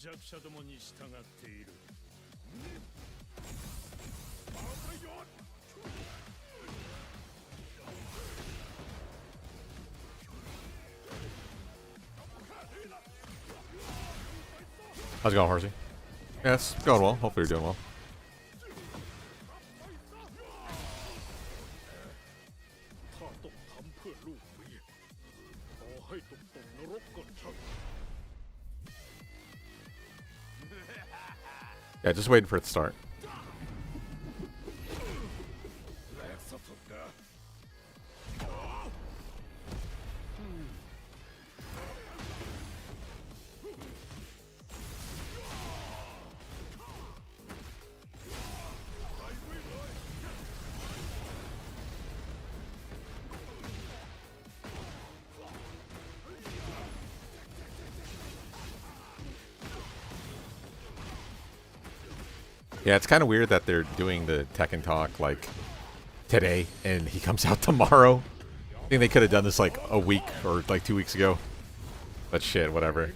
How's it going, Horsey? Yeah, it's going well. Hopefully you're doing well. Yeah, just waiting for it to start. Yeah, it's kind of weird that they're doing the Tekken talk like today and he comes out tomorrow. I think they could have done this like a week or like 2 weeks ago. But shit, whatever.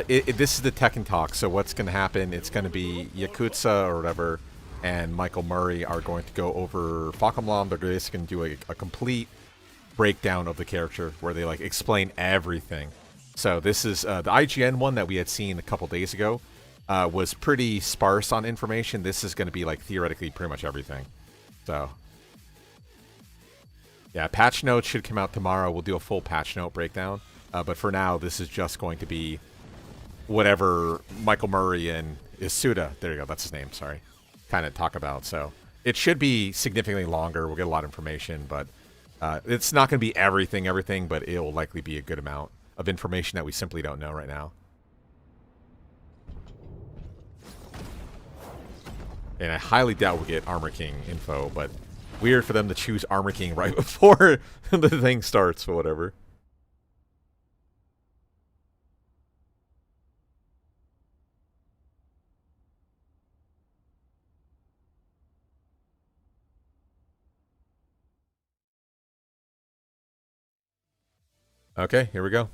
This is the Tekken talk, so what's going to happen, it's going to be Yakuza or whatever and Michael Murray are going to go over Fahkumram. They're just going to do a complete breakdown of the character where they like explain everything. So this is the IGN one that we had seen a couple days ago was pretty sparse on information. This is going to be like theoretically pretty much everything. So yeah, patch notes should come out tomorrow. We'll do a full patch note breakdown. But for now, this is just going to be whatever Michael Murray and Isuda, there you go, that's his name, sorry, kind of talk about. So it should be significantly longer. We'll get a lot of information, but it's not going to be everything, but it'll likely be a good amount of information that we simply don't know right now. And I highly doubt we'll get Armor King info, but weird for them to choose Armor King right before the thing starts or whatever. Okay, here we go.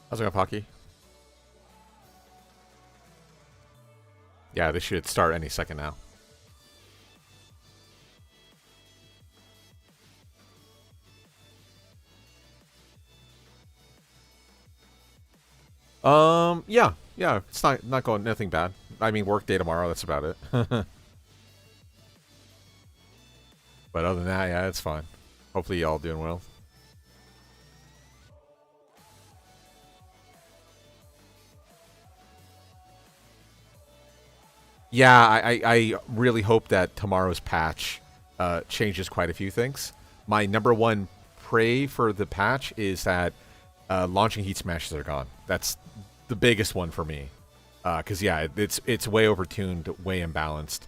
How's it going, Pocky? Yeah, this should start any second now. Yeah, it's not going nothing bad. I mean, work day tomorrow. That's about it. But other than that, yeah, it's fine. Hopefully, y'all doing well. Yeah, I really hope that tomorrow's patch changes quite a few things. My number one pray for the patch is that launching heat smashes are gone. That's the biggest one for me. Because, yeah, it's way overtuned, way imbalanced.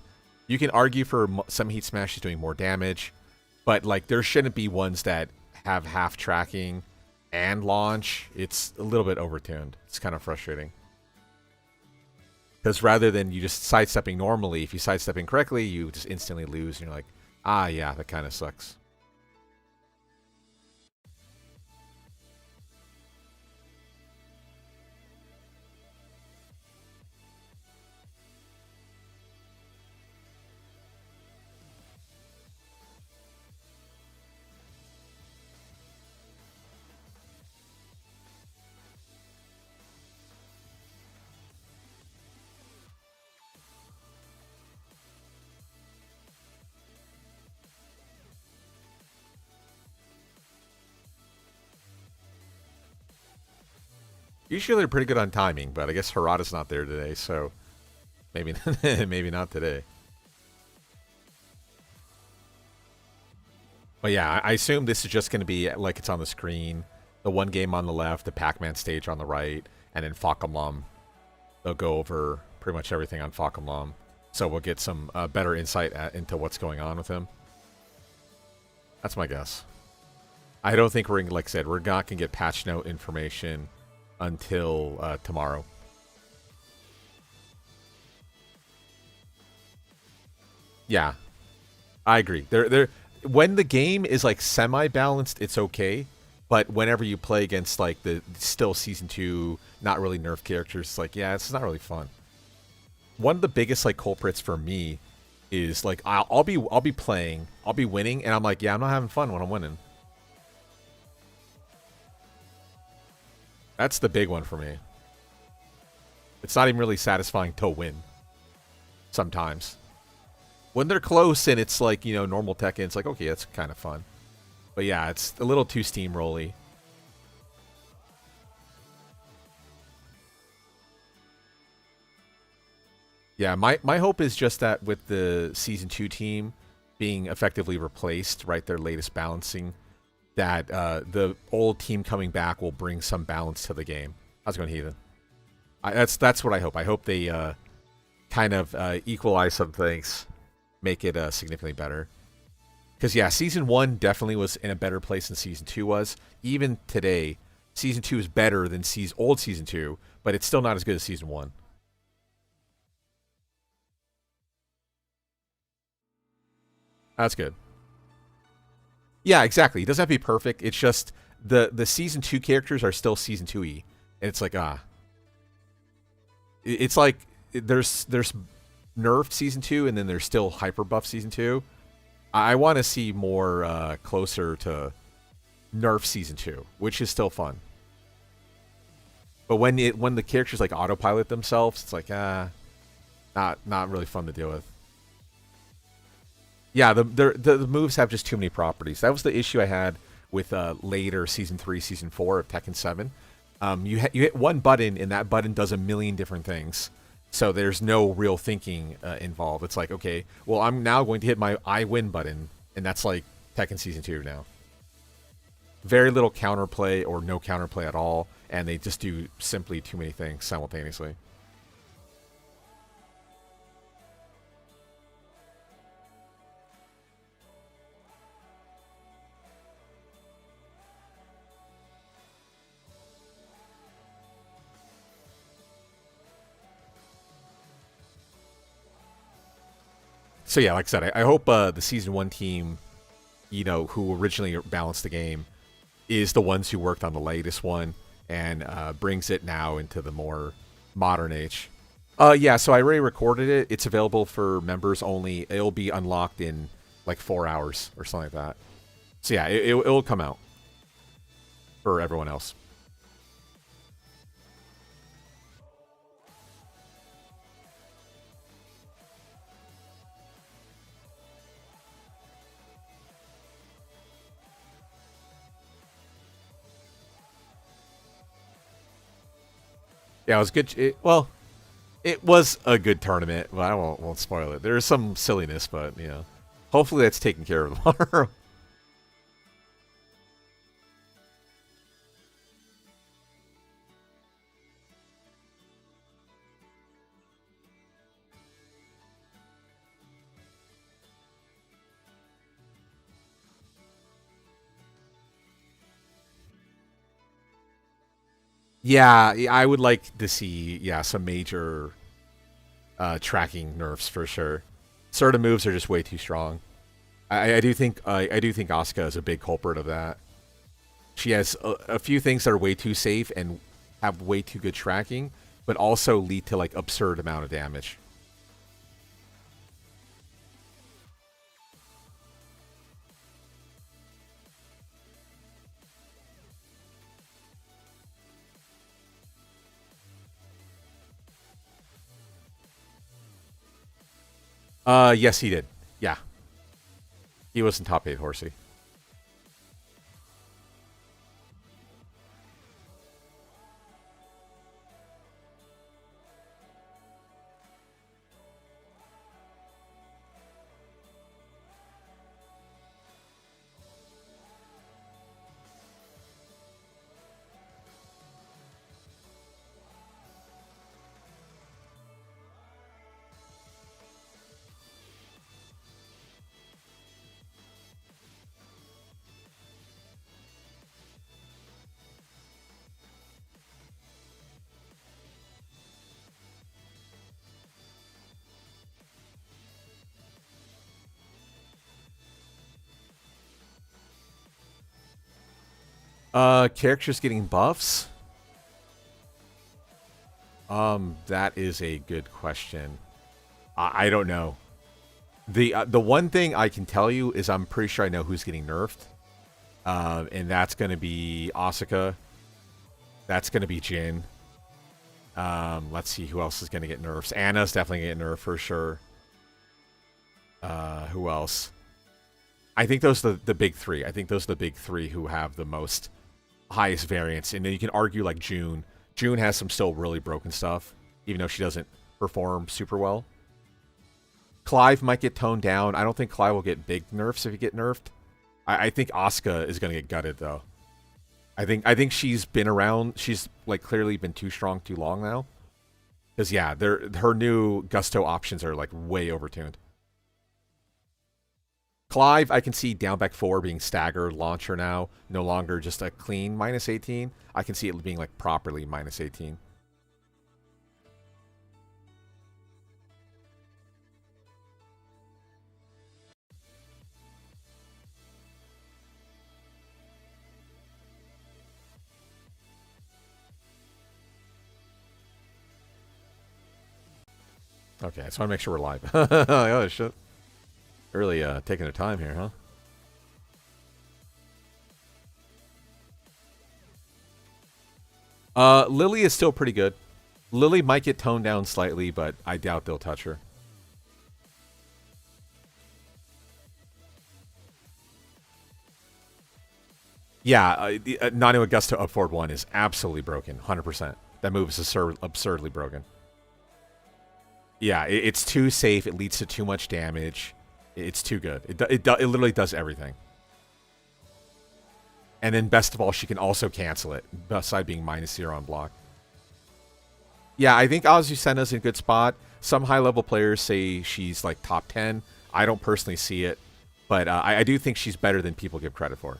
You can argue for some heat smashes doing more damage, but like there shouldn't be ones that have half tracking and launch. It's a little bit overtuned. It's kind of frustrating. Because rather than you just sidestepping normally, if you sidestep incorrectly, you just instantly lose. And you're like, ah, yeah, that kind of sucks. Usually they're pretty good on timing, but I guess Harada's not there today, so maybe maybe not today. But yeah, I assume this is just going to be like it's on the screen. The one game on the left, the Pac-Man stage on the right, and then Fahkumram. They'll go over pretty much everything on Fahkumram. So we'll get some better insight into what's going on with him. That's my guess. I don't think like I said, we're not going to get patch note information until tomorrow. Yeah, I agree. When the game is like semi-balanced, it's okay. But whenever you play against like the still season 2, not really nerf characters, it's like, yeah, it's not really fun. One of the biggest like culprits for me is like I'll be playing, I'll be winning, and I'm like, yeah, I'm not having fun when I'm winning. That's the big one for me. It's not even really satisfying to win. Sometimes. When they're close and it's like, normal Tekken, it's like, okay, that's kind of fun. But yeah, it's a little too steamrolly. Yeah, my hope is just that with the Season 2 team being effectively replaced, right, their latest balancing, that the old team coming back will bring some balance to the game. How's it going, Heathen? That's what I hope. I hope they kind of equalize some things, make it significantly better. Because, yeah, Season 1 definitely was in a better place than Season 2 was. Even today, Season 2 is better than old Season 2, but it's still not as good as Season 1. That's good. Yeah, exactly. It doesn't have to be perfect. It's just the Season 2 characters are still Season 2-y. And it's like, It's like there's nerfed Season 2, and then there's still hyper buff Season 2. I want to see more closer to nerf Season 2, which is still fun. But when the characters like autopilot themselves, it's like not really fun to deal with. Yeah, the moves have just too many properties. That was the issue I had with later Season 3, Season 4 of Tekken 7. You hit one button, and that button does a million different things. So there's no real thinking involved. It's like, okay, well, I'm now going to hit my I win button, and that's like Tekken Season 2 now. Very little counterplay or no counterplay at all, and they just do simply too many things simultaneously. So yeah, like I said, I hope the Season 1 team, who originally balanced the game, is the ones who worked on the latest one and brings it now into the more modern age. Yeah, so I already recorded it. It's available for members only. It'll be unlocked in like 4 hours or something like that. So yeah, it'll come out for everyone else. Yeah, it was good. It was a good tournament. Well, I won't spoil it. There is some silliness, but hopefully that's taken care of tomorrow. Yeah, I would like to see some major tracking nerfs for sure. Certain moves are just way too strong. I do think Asuka is a big culprit of that. She has a few things that are way too safe and have way too good tracking, but also lead to like absurd amount of damage. Yes, he did. Yeah, he was in top 8, Horsey. Characters getting buffs? That is a good question. I don't know. The one thing I can tell you is I'm pretty sure I know who's getting nerfed. And that's going to be Asuka. That's going to be Jin. Let's see who else is going to get nerfs. Anna's definitely going to get nerfed for sure. Who else? I think those are the big three. I think those are the big three who have the most highest variance. And then you can argue like June. June has some still really broken stuff, even though she doesn't perform super well. Clive might get toned down. I don't think Clive will get big nerfs if he get nerfed. I think Asuka is going to get gutted though. I think she's been around. She's like clearly been too strong too long now. Because yeah, her new Gusto options are like way overtuned. Clive, I can see down back 4 being staggered launcher now, no longer just a clean minus 18. I can see it being like properly minus 18. Okay, I just want to make sure we're live. Oh shit. Really taking their time here, huh? Lily is still pretty good. Lily might get toned down slightly, but I doubt they'll touch her. Yeah, Nano Augusto up forward 1 is absolutely broken. 100%. That move is absurdly broken. Yeah, it's too safe. It leads to too much damage. It's too good. It literally does everything. And then best of all, she can also cancel it, beside being -0 on block. Yeah, I think Azucena's in a good spot. Some high-level players say she's like top 10. I don't personally see it, but I do think she's better than people give credit for.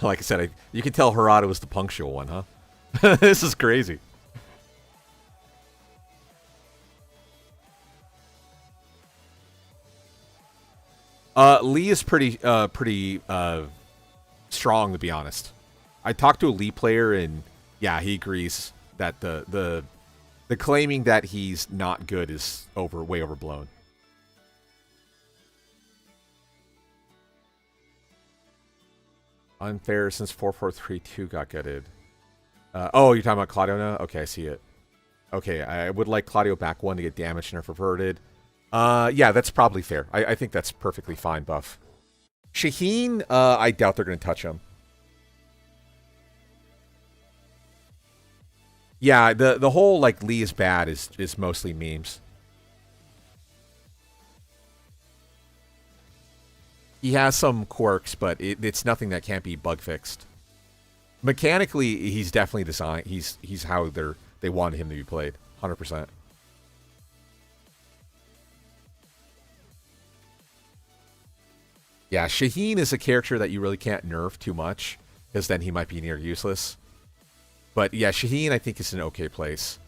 Like I said, you can tell Harada was the punctual one, huh? This is crazy. Lee is pretty strong, to be honest. I talked to a Lee player, and yeah, he agrees that the claiming that he's not good is way overblown. Unfair since 4432 got gutted. Oh, you're talking about Claudio now? Okay, I see it. Okay, I would like Claudio back 1 to get damaged and reverted. Yeah, that's probably fair. I think that's perfectly fine buff. Shaheen, I doubt they're going to touch him. Yeah, the whole like Lee is bad is mostly memes. He has some quirks, but it's nothing that can't be bug fixed. Mechanically, he's definitely designed. He's how they wanted him to be played, 100%. Yeah, Shaheen is a character that you really can't nerf too much, because then he might be near useless. But yeah, Shaheen I think is in an okay place.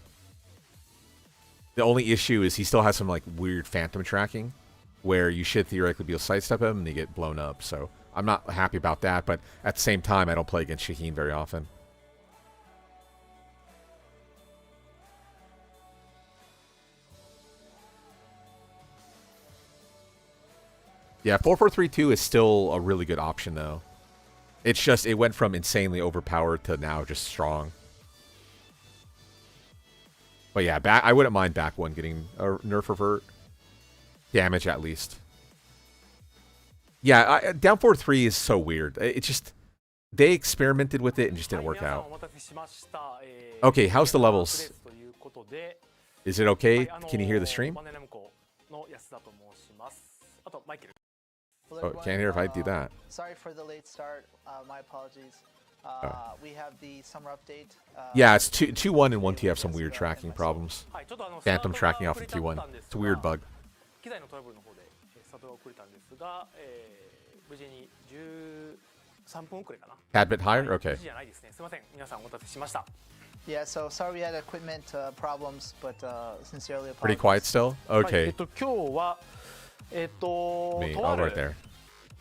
The only issue is he still has some like weird phantom tracking, where you should theoretically be able to sidestep him and they get blown up. So I'm not happy about that, but at the same time, I don't play against Shaheen very often. Yeah, 4432 is still a really good option, though. It's just, it went from insanely overpowered to now just strong. But yeah, I wouldn't mind back 1 getting a nerf revert. Damage, at least. Yeah, down 4-3 is so weird. It just... They experimented with it and just didn't work out. Okay, how's the levels? Is it okay? Can you hear the stream? Oh, can't hear if I do that. Sorry for the late start. My apologies. We have the summer update. Yeah, it's 2-1 and 1T have some weird tracking problems. Phantom tracking off of 2-1. It's a weird bug. 無事に13分遅れかな。 Tad bit higher? Okay. じゃないですね。すみません。皆さんお待たせしました。 Yeah, so sorry we had equipment problems, but sincerely Pretty apologize. quiet still? はい、 Okay. 今日はMe. とあ Oh, right る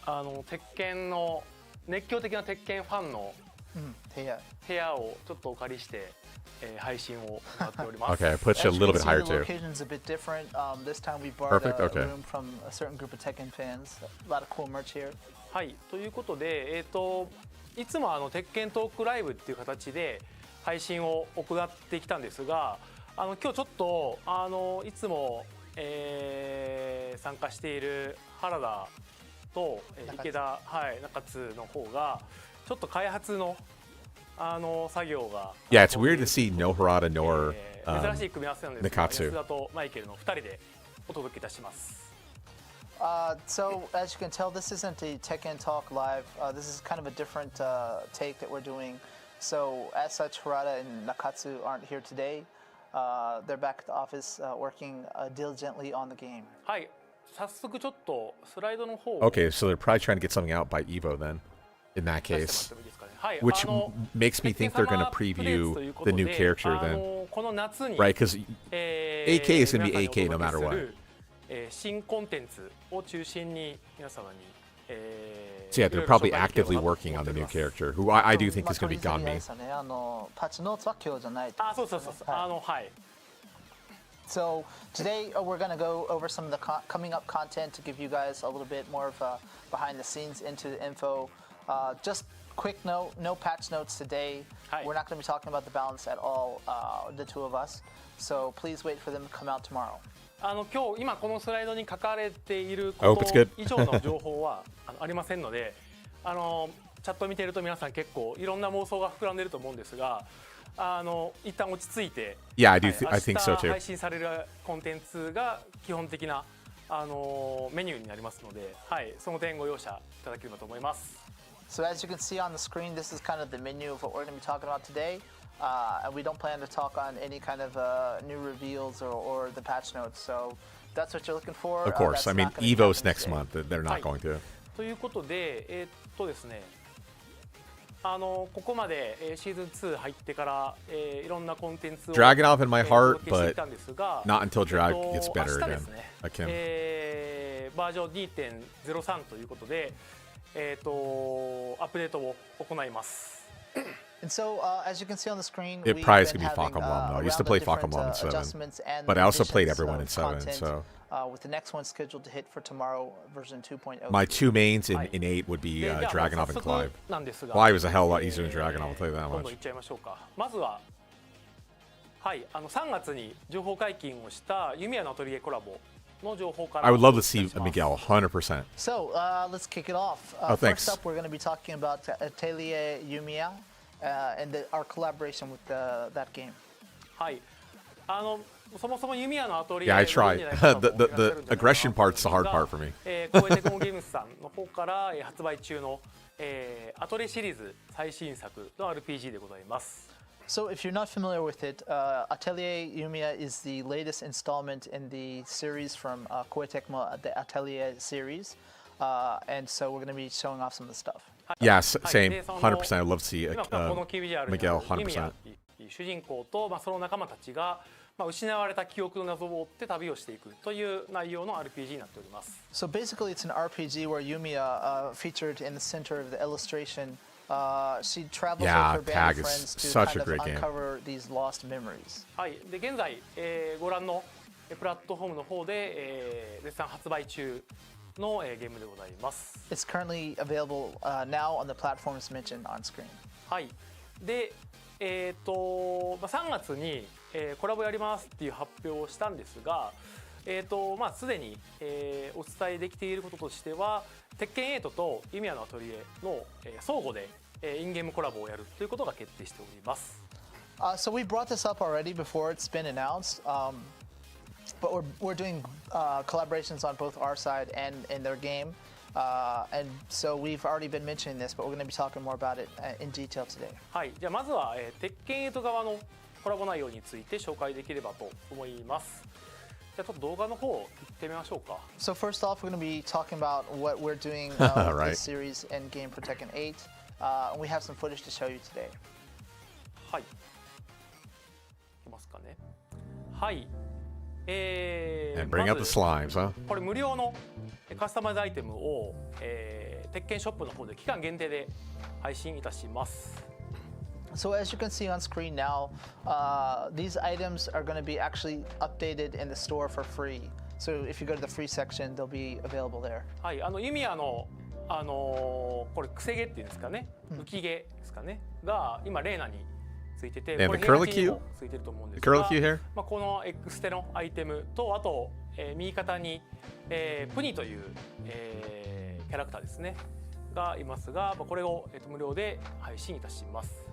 there. 鉄拳の熱狂的な鉄拳ファンの部屋をちょっとお借りして、配信を行っております。 Okay, I put you a As you little can bit see, higher the too. location's a bit different. This time we borrowed Perfect, a okay. room from a certain group of Tekken fans. A lot of cool merch here. はい、ということで、いつも鉄拳トークライブっていう形で配信を行ってきたんですが、今日ちょっといつも、参加している原田と池田、はい、中津の方がちょっと開発の作業が Yeah, it's weird to see no Harada nor 珍しい組み合わせなんですが、 Nakatsu. 安田とマイケルの2人でお届けいたします。 So as you can tell, this isn't a Tekken Talk live. This is kind of a different take that we're doing. So as such, Harada and Nakatsu aren't here today. They're back at the office working diligently on the game. はい、早速ちょっとスライドの方を Okay, so they're probably trying to get something out by Evo then, in that 出して case. もらってもいいですかね。はい、 Which makes me think they're going to preview the new character then. この夏に Right, because AK is going to be AK no matter what. 新コンテンツを中心に皆様に So yeah, they're probably actively working on the new character, who I do think is going to be Ganmi. パッチノーツは今日じゃないと。あ、そうそうそうそう。はい。 So today we're going to go over some of the coming up content to give you guys a little bit more of behind the scenes into the info. Just quick note, no patch notes today. Hi. We're not going to be talking about the balance at all, the two of us. So please wait for them to come out tomorrow. 今日今このスライドに書かれている I こ hope it's と good. 以上の情報はありませんので、チャット見てると皆さん結構いろんな妄想が膨らんでると思うんですが、一旦落ち着いて、 Yeah, I think so 明日 too. 配信されるコンテンツが基本的なメニューになりますので、はい、その点ご容赦いただければと思います。 So as you can see on the screen, this is kind of the menu of what we're going to be talking about today. And we don't plan to talk on any kind of new reveals or the patch notes. So that's what you're looking for. Of course. That's I mean, not gonna be Evo's happening next today. month. They're not going to. ということで、ですね、ここまでシーズン2入ってから、いろんなコンテンツを Dragunov in my heart, お届けしてい but たんですが、 not until Drag gets 明 better 日で again. すね、 Like him. バージョン 2.03 ということで、アップデートを行います。 And so, as you can see on the screen, It we've probably is been going to be having Fahkumram, though. I a used to round play of different Fahkumram in 7. adjustments and But I also played additions everyone in of 7, content, so. With the next one scheduled to hit for tomorrow, version 2.0. My two mains in 8 would be でじゃあ Dragunov 早 and 速 Clive. なんですが、 Clive is a hell of a lot easier than Dragunov, I'll tell you that どんどん much. いっちゃいましょうか。まずは、はい、3月に情報解禁をしたYumiaのアトリエコラボの情報から I would love to see お伝えします Miguel, 100%. So, let's kick it off. Oh, thanks. First up, we're going to be talking about Atelier Yumia and our collaboration with that game. はい。そもそもYumiaのアトリエ Yeah, I ご存 tried. じない方もいらっしゃるんじゃないか The なと思うんですが aggression part's the hard part for me. 光栄テクモゲームズさんの方から発売中のアトリエシリーズ最新作の RPG でございます。 So, if you're not familiar with it, Atelier Yumia is the latest installment in the series from Koei Tecmo, the Atelier series. And so, we're going to be showing off some of the stuff. Yes, same. でその 100%. I'd love to see 今このキービジュアルに Miguel, Yumia 100%. 主人公と、その仲間たちが、失われた記憶の謎を追って旅をしていくという内容の RPG になっております。 So, basically, it's an RPG where Yumia, featured in the center of the illustration, she travels Yeah, with her band Tag of is friends to such kind a of great game. uncover these lost memories. はい、で現在、ご覧のプラットフォームの方で、絶賛発売中の、ゲームでございます。 It's currently available now on the platforms mentioned on screen. はい。で、3月に、コラボやりますっていう発表をしたんですが、すでに、お伝えできていることとしては、鉄拳8とYumiaのアトリエの、相互で、インゲームコラボをやるということが決定しております。So we brought this up already before it's been announced, but we're doing collaborations on both our side and in their game, and so we've already been mentioning this, but we're going to be talking more about it in detail today. はい、じゃあまずは、鉄拳8側のコラボ内容について紹介できればと思います。じゃあちょっと動画の方行ってみましょうか。 So first off, we're going to be talking about what we're doing with Right. this series and game for Tekken 8. And we have some footage to show you today. はい。いきますかね。はい。And bring out the まず slimes, huh? これ無料のカスタマイズアイテムを、鉄拳ショップの方で期間限定で配信いたします。 So as you can see on screen now, these items are going to be actually updated in the store for free. So if you go to the free section, they'll be available there. はい、ユミヤのこれ癖毛っていうんですかね、浮き毛ですかねが今レーナについてて、 And こ the れ curly 平八に Q? もついてると思うんで The すが、 curly Q here? まあこのエクステのアイテムとあと、右肩に、プニという、キャラクターですねがいますが、まあこれを、無料で配信いたします。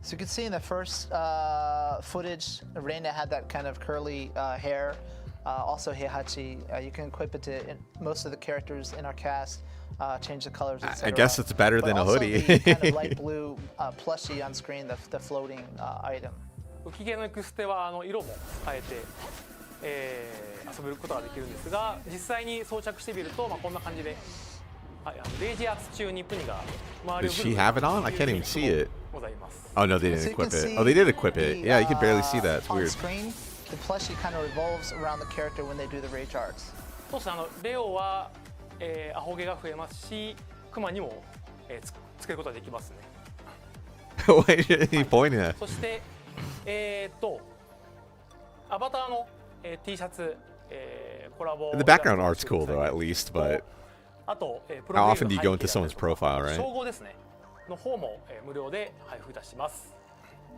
So you can see in the first footage, Reina had that kind of curly hair. Also Heihachi, you can equip it to most of the characters in our cast, change the colors, etc. I guess it's better But than a also hoodie. the kind of light blue plushie on screen, the floating item. 浮き毛のエクステは色も変えて、遊べることができるんですが、実際に装着してみると、まあ、こんな感じで、はい、レイジアーツ中にプニが周りを Does she have it on? I can't even see it. ございます。 Oh, no, they So didn't you can equip it. see Oh, they did equip it. the, Yeah, you can barely see that. It's on weird. screen, the plushie kind of revolves around the character when they do the rage arts. そしてレオは、アホ毛が増えますし、クマにも、つけることができますね。Wait, are you pointing at? そしてアバターの、T シャツ、コラボ The background art's cool, though, at least, but あと、プ how ロ often do you go into someone's profile, right? 称号ですねの方も、無料で配布いたします。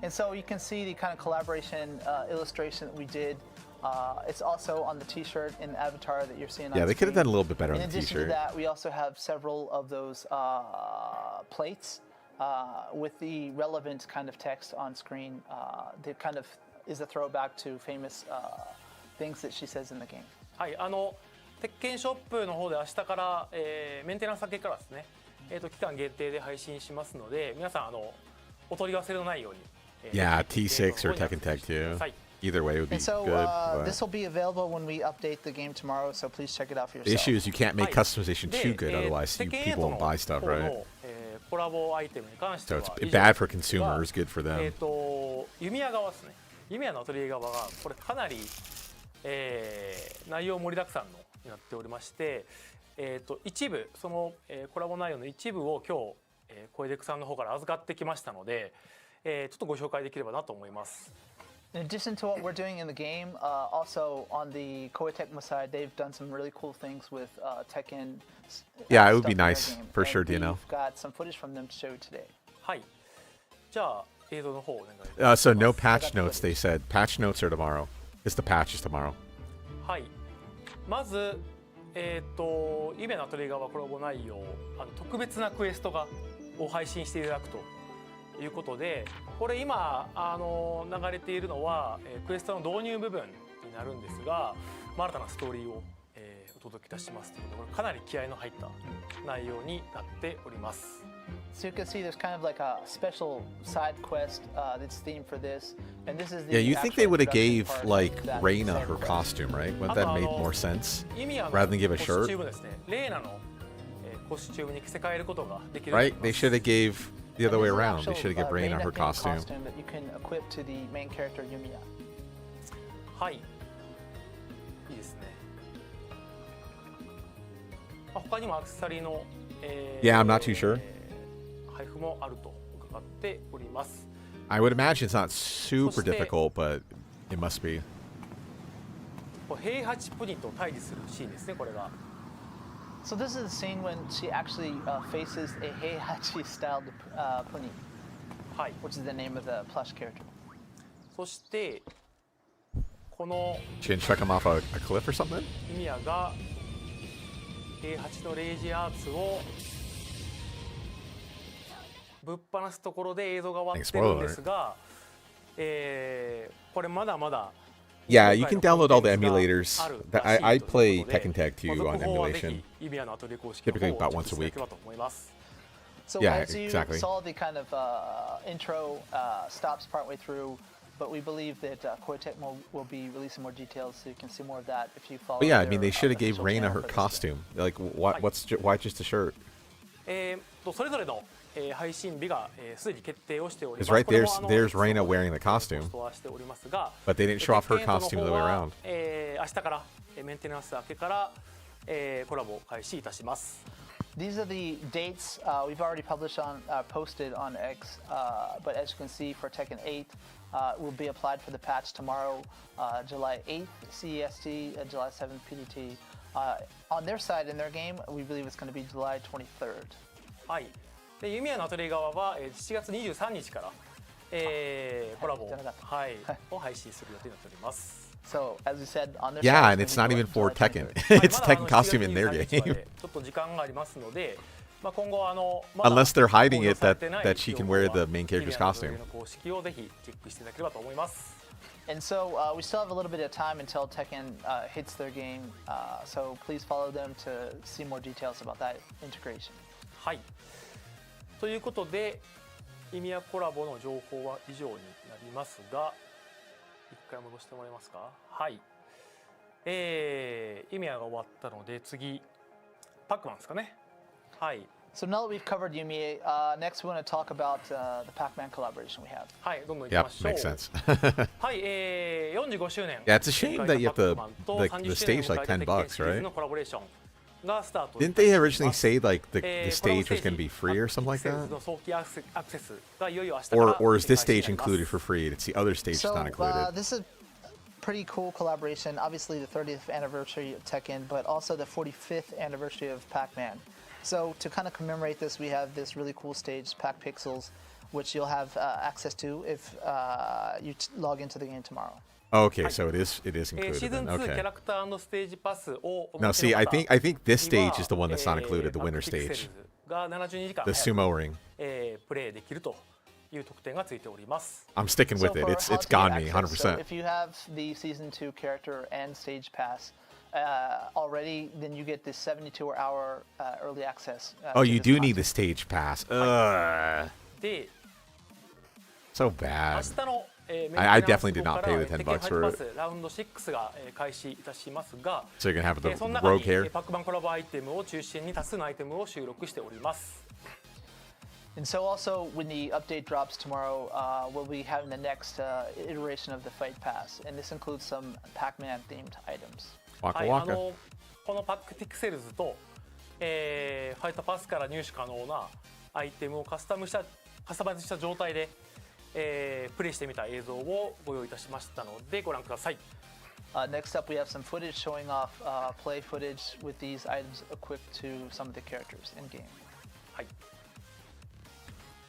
And so you can see the kind of collaboration illustration that we did. It's also on the T-shirt and the avatar that you're seeing on Yeah, they could have screen. done a little bit better on In the addition to t-shirt. that, we also have several of those plates with the relevant kind of text on screen. That kind of is a throwback to famous things that she says in the game. はい、鉄拳ショップの方で明日から、メンテナンス明けからですね、期間限定で配信しますので、皆さんお取り忘れのないように、Yeah, T6 or Tekken Tag 2. Either way would be And so good. but this will be available when we update the game tomorrow. So please check it out for The yourself. issue is you can't make はい customization で too good, otherwise you 鉄拳 people 8 won't buy stuff, の方 right? の、コラボアイテムに関して So は it's 以上 bad for consumers, good for them. ユミヤ側ですね。ユミヤのアトリエ側がこれかなり、内容盛りだくさんのになっておりまして、一部その、コラボ内容の一部を今日、小出さんの方から預かってきましたので、ちょっとご紹介できればなと思います。 In addition to what we're doing in the game, also on the Koei Tecmo side, they've done some really cool things with Tekken. Yeah, it would be stuff in their nice, game. for And sure, do you know? We've got some footage from them to show you today. はい。じゃあ映像の方お願いします。 So no patch notes, they said. Patch notes are tomorrow. It's the patch is tomorrow. はい。まずユミヤのアトリエ側コラボ内容、特別なクエストを配信していただくということで、これ今流れているのは、クエストの導入部分になるんですが、新たなストーリーを、お届けいたしますということで、これかなり気合いの入った内容になっております。 So you can see there's kind of like a special side quest that's themed for this, and this is the Yeah, you think they actual would have production gave part like of that Reina side her quest. costume, right? Wouldn't that make more sense? ユミヤの Rather than give a コ shirt? スチュームですね。レーナの、コスチュームに着せ替えることができるように Right? な They ります should have gave the other And way this is an around. They actual, should have given Reina her Reina-themed costume. that you can equip to the main character Yumia. はい。いいですね。他にもアクセサリーの、Yeah, I'm not too sure. 配布もあると伺っております。 I would imagine it's not super そして difficult, but it must be. 平八プニと対峙するシーンですね、これが。 So this is the scene when she actually faces a Heihachi-styled puni, はい。 which is the name of the plush character. そしてこの She didn't chuck him off a cliff or something? ユミヤが平八のレイジアーツをぶっ放すところで映像が終わってるんですが、これまだまだ Yeah, you can download all the emulators. I play Tekken Tag 2 on emulation. Typically about once a week. So Yeah, as you exactly. saw the kind of intro stops partway through, but we believe that Koei Tecmo will be releasing more details, so you can see more of that if you follow. But yeah, I their, mean, they should have gave official Reina channel her for this. costume. Like, why just a shirt? それぞれの配信日がすでに決定をしております。 Because right これも there's Reina wearing the ポ costume, ストはしておりますが、 but they didn't show off her テッケン costume の the 方 way は around. 明日からメンテナンス明けからコラボを開始いたします。 These are the dates we've already published on, posted on X, but as you can see for Tekken 8, will be applied for the patch tomorrow, July 8th CEST, July 7th PDT. On their side, in their game, we believe it's going to be July 23rd. はい。で、ユミヤのアトリエ側は7月23日からコラボはいを配信する予定になっております。 So, as we said, on their Yeah, side, and it's not even for Tekken. はい It's まだ Tekken costume in their 7月23日 game. までちょっと時間がありますので、まあ今後Unless they're hiding it 公表されてない that she can wear the main 情報 character's は costume. ユミヤの公式をぜひチェックしていただければと思います。 And so we still have a little bit of time until Tekken hits their game. So please follow them to see more details about that integration. はい。ということで、ユミヤコラボの情報は以上になりますが、一回戻してもらえますか。はい。ユミヤが終わったので次パックマンですかね。はい。 So now that we've covered Yumia, next we want to talk about the Pac-Man collaboration we have. はい、どんどん行きま Yep, しょう。 makes sense. はい、45周年。 Yeah, it's a shame that you have to パックマンと like 30 the 周年 stage を迎 like えた $10, テッケンシリーズ right? のコラボレーションがスタート。 Didn't they originally say like the コラボ stage ステ was ー going ジ to be free or something like ピクセル that? ズの早期アクセスがいよいよ明日から Or is this 開 stage 始にな included ります for free? It's the other stage that's So not included. this is a pretty cool collaboration. Obviously the 30th anniversary of Tekken, but also the 45th anniversary of Pac-Man. So to kind of commemorate this, we have this really cool stage, Pac Pixels, which you'll have access to if you log into the game tomorrow. Okay, so it is シ included ーズン then. 2キャ Okay. ラクターステージパスをお Now 持ち see, の I 方 think this には stage is the one that's not included, the パッ winner クピクセル stage. ズが72時間 The 早く sumo ring. プレイできるという特典がついております。 I'm sticking So with it. for It's how to gone get me access, so 100%. if you have the season 2 character and stage pass already, then you get this 72-hour early access. Oh, to you this do need content. the stage pass. Ugh. で、 So 明 bad. 日のメンテ I ナンス definitely did 後 not か pay ら the テッ $10 ケンファイト for パ it. スラウンド6が開始いたしますが、 So you're gonna have the その中 rogue に hair. パックマンコラボアイテムを中心に多数のアイテムを収録しております。 And so also when the update drops tomorrow, we'll be having the next iteration of the Fight Pass, and this includes some Pac-Man themed items. は Waka い、waka. このパックピクセルズと、ファイトパスから入手可能なアイテムをカスタマイズした状態で、プレイしてみた映像をご用意いたしましたのでご覧ください。 Next up, we have some footage showing off play footage with these items equipped to some of the characters in game. はい。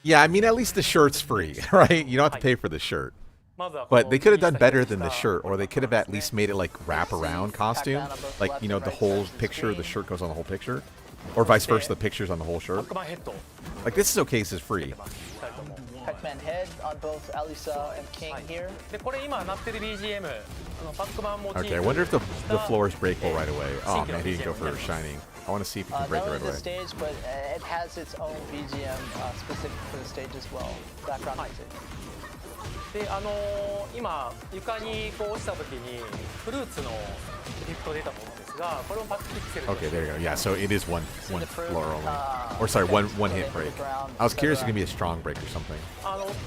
Yeah, I mean, at least the shirt's free, right? You don't have to pay for the shirt. まずはこの But they could have done 右下 better に than the した shirt, or they could have at least made it like wrap around costume. Like, you know, the whole picture, the shirt goes on the whole picture. Or vice versa, the picture's on the whole パ shirt. ックマンヘッドを Like, this is okay, this is free. したいと思う。 Pac-Man head on both Alisa and King はい here. でこれ今鳴ってる BGM、パックマンモチーフ Okay, I wonder if the した floor is breakable right away. Oh 新規の man, he didn't go for BGM shining. I want to see if he can break Not it only right the away. stage, but it has its own BGM specific for the stage as well. Background Hi. music. で今床にこう落ちた時にフルーツのエフェクト出たと思うんですが、これもパックピクセル Okay, there you go. Yeah, so it is one See the fruit, floor only. uh, Or sorry, one so hit they hit break. the ground, I was curious if etc. it could be a strong break or something.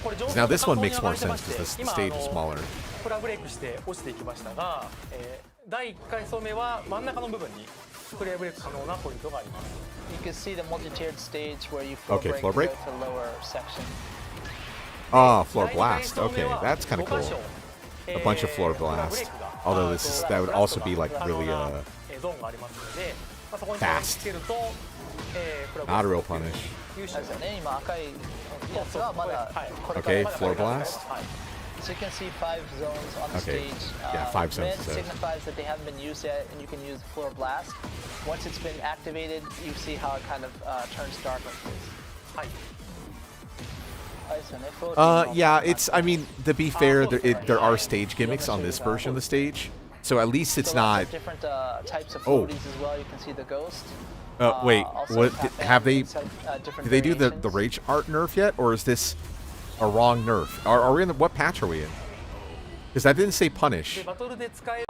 これ上 Now this one 手 makes に more 流れてま sense して because the 今 stage is smaller. フラブレイクして落ちていきましたが、第1回走目は真ん中の部分にフレアブレイク可能なポイントがあります。 You can see the multi-tiered stage where you floor Okay, break, floor to go break. to lower section. Oh, floor 第2回 blast. 走目 Okay, は that's kind of 5 cool. 箇所 A bunch of floor フラブレイ blast. クが Although that would also be like 可能 really なゾーンがありますので、そこに Fast. つけると、フラブ not a レイ real ク punish. 優秀ですよね、今赤いやつはまだこれか Okay, ら floor blast. So you can see 5 zones on the Okay. stage. Yeah, 5 zones, Red so- signifies that they haven't been used yet, and you can use floor blast. Once it's been activated, you see how it kind of turns dark like this. はい。 Yeah, it's. I mean, to be fair, there are stage gimmicks on this version of the stage, so at least it's So lots not. of different types of Oh. floaties as well. You can see the ghost. Wait, Also what? Pac-Man Have they? inside, different Did they do the variations. rage art nerf yet, or is this a wrong nerf? Are we in the what patch are we in? Because that didn't say punish. でバトルで使え